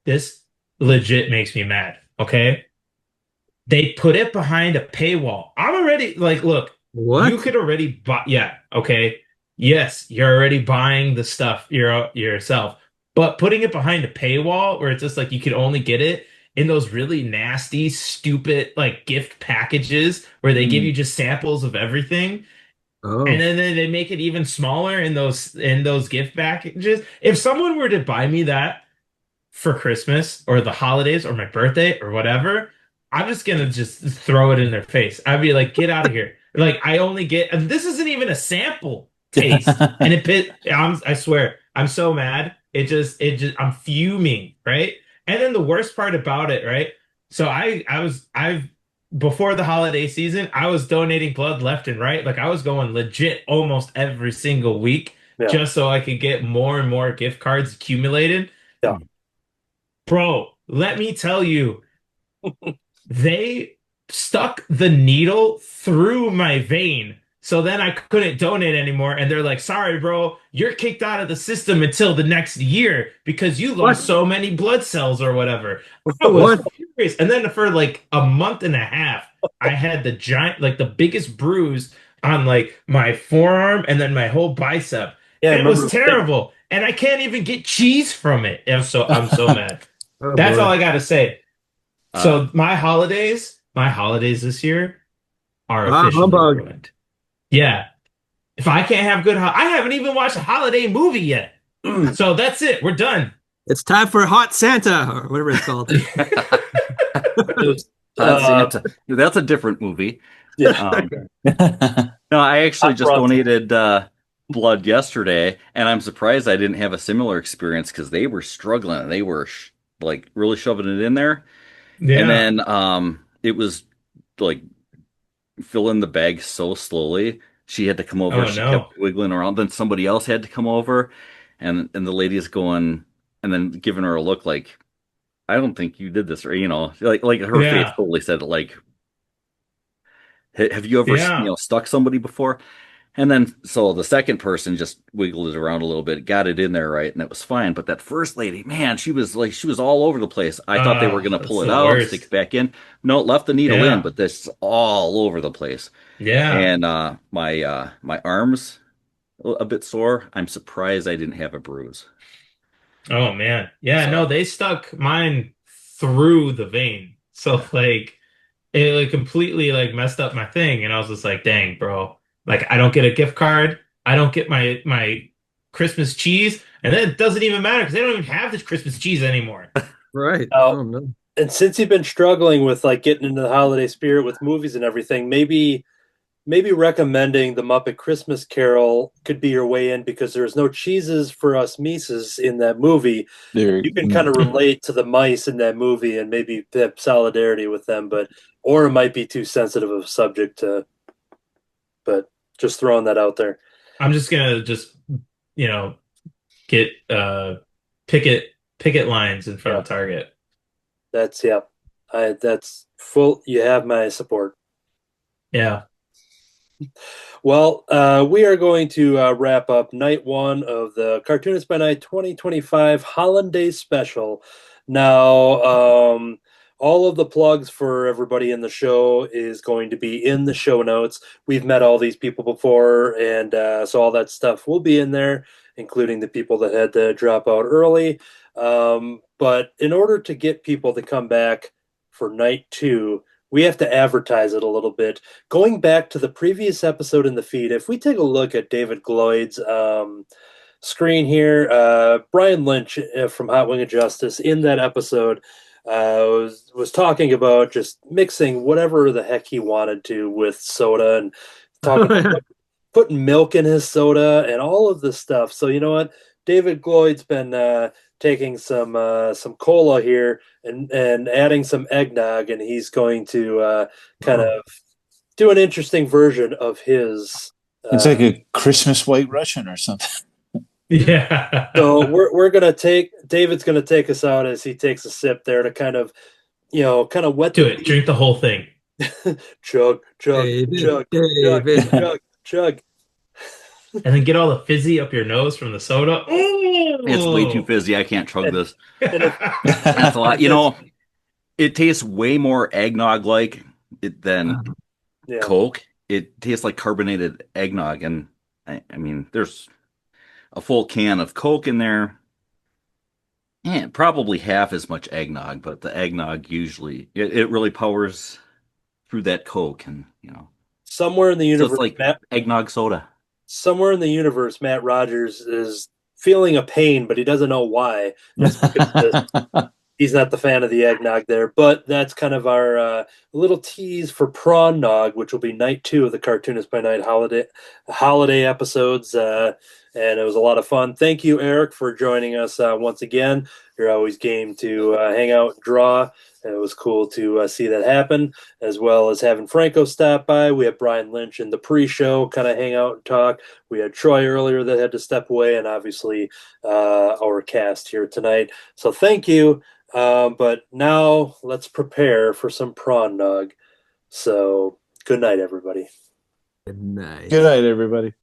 this legit makes me mad. Okay. They put it behind a paywall. I'm already like, look, you What? could already buy, yeah, okay. Yes, you're already buying the stuff yourself, but putting it behind a paywall where it's just like you could only get it in those really nasty, stupid like gift packages where they give you just samples of everything. And Oh, then they make it even smaller in those gift packages. If someone were to buy me that for Christmas or the holidays or my birthday or whatever, I'm just gonna just throw it in their face. I'd be like, get out of here. Like I only get and this isn't even a sample taste. And I swear, I'm so mad. I'm fuming, right? And then the worst part about it, right? So I've before the holiday season, I was donating blood left and right. Like I was going legit almost every single week Yeah. just so I could get more and more gift cards accumulated. Yeah. Bro, let me tell you, they stuck the needle through my vein. So then I couldn't donate anymore. And they're like, sorry, bro, you're kicked out of the system until the next year because you lost so many blood cells or whatever. I was furious. And then for like a month and a half, I had the giant, like the biggest bruise on like my forearm and then my whole bicep. Yeah, It was terrible. And I can't even get cheese from it. I'm so mad. oh That's boy. all I gotta say. So my holidays this year are officially Humbug. ruined. Yeah. If I can't have I haven't even watched a holiday movie yet. So that's it. We're done. It's time for Hot Santa or whatever it's called. Hot Santa. That's a different movie. Yeah. No, I actually Hot just Bronze. donated blood yesterday, and I'm surprised I didn't have a similar experience because they were struggling. They were like really shoving it in there, Yeah. and then it was like filling the bag so slowly. She had to come over. Oh She no. kept wiggling around. Then somebody else had to come over, and the lady is going and then giving her a look like, I don't think you did this, or like her face Yeah. totally said it. Like, have you ever Yeah. stuck somebody before? And then so the second person just wiggled it around a little bit, got it in there right, and it was fine. But that first lady, man, she was all over the place. I thought they were gonna That's pull it the out, stick it worst. back in. No, left the needle in, Yeah. but this is all over the place. Yeah. And my arms a bit sore. I'm surprised I didn't have a bruise. Oh man. Yeah, no, So they stuck mine through the vein. So like it like completely like messed up my thing and I was just like, "Dang, bro. Like I don't get a gift card. I don't get my Christmas cheese." And then it doesn't even matter because they don't even have this Christmas cheese anymore. Right. Oh. Oh no. And since you've been struggling with like getting into the holiday spirit with movies and everything, maybe recommending the Muppet Christmas Carol could be your way in because there's no cheeses for us Mises in that movie. You can kind of relate to the mice in that movie and maybe have solidarity with them, or it might be too sensitive of a subject to. But just throwing that out there. I'm just gonna get picket lines in front of Target. That's that's full. You have my support. Yeah. Well, we are going to wrap up night one of the Cartoonist by Night 2025 Hollandaise Special. Now, all of the plugs for everybody in the show is going to be in the show notes. We've met all these people before, and so all that stuff will be in there, including the people that had to drop out early. But in order to get people to come back for night two, we have to advertise it a little bit. Going back to the previous episode in the feed, if we take a look at David Gloyd's screen here, Brian Lynch from Hot Wing of Justice in that episode was talking about just mixing whatever the heck he wanted to with soda and talking about putting milk in his soda and all of this stuff. So you know what? David Gloyd's been taking some cola here and adding some eggnog, and he's going to kind of do an interesting version of his. It's like a Christmas White Russian or something. Yeah. So we're gonna David's gonna take us out as he takes a sip there to kind of kind of wet Do the it. Drink the whole thing. chug, chug, David, chug, chug, David. chug, chug. And then get all the fizzy up your nose from the soda. It's way too Oh! fizzy. I can't chug this. And if That's a lot. It tastes way more eggnog-like than yeah, Coke. It tastes like carbonated eggnog, and I mean, there's a full can of Coke in there. And probably half as much eggnog, but the eggnog usually it really powers through that Coke, and somewhere in the so it's universe, like Matt, eggnog soda. somewhere in the universe, Matt Rogers is feeling a pain, but he doesn't know why. It's because he's not the fan of the eggnog there, but that's kind of our little tease for Prawn Nog, which will be night 2 of the Cartoonist by Night holiday episodes. And it was a lot of fun. Thank you, Eric, for joining us once again. You're always game to hang out and draw. And it was cool to see that happen, as well as having Franco stop by. We had Brian Lynch in the pre-show, kind of hang out and talk. We had Troy earlier that had to step away, and obviously our cast here tonight. So thank you. But now let's prepare for some prawn nog. So good night, everybody. Good night. Good night, everybody.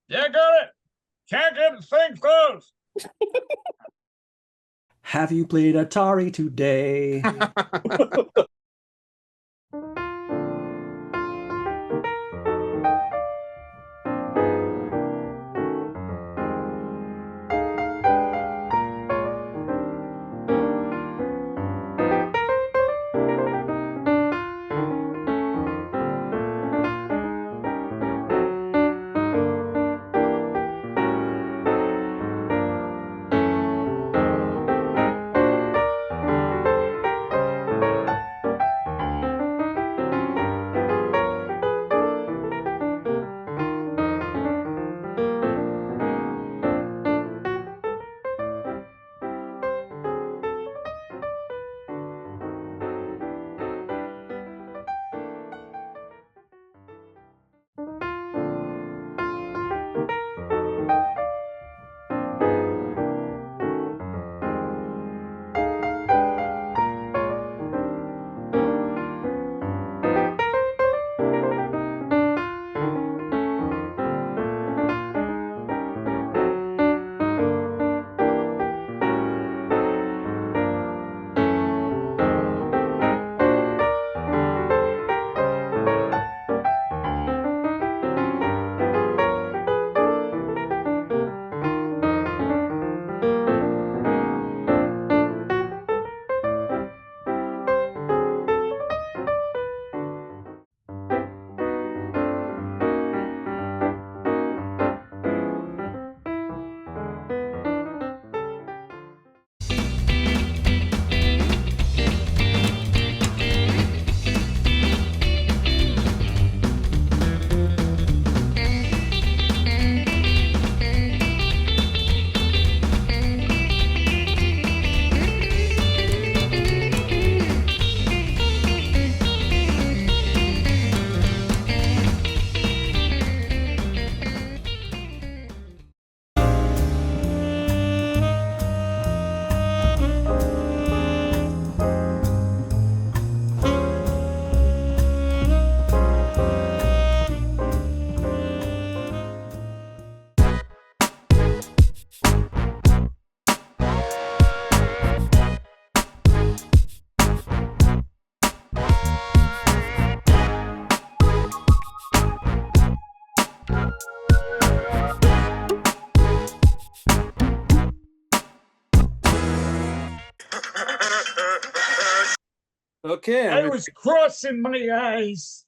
Yeah, got it. Can't get the thing closed. Have you played Atari today? Okay, I was crossing my eyes.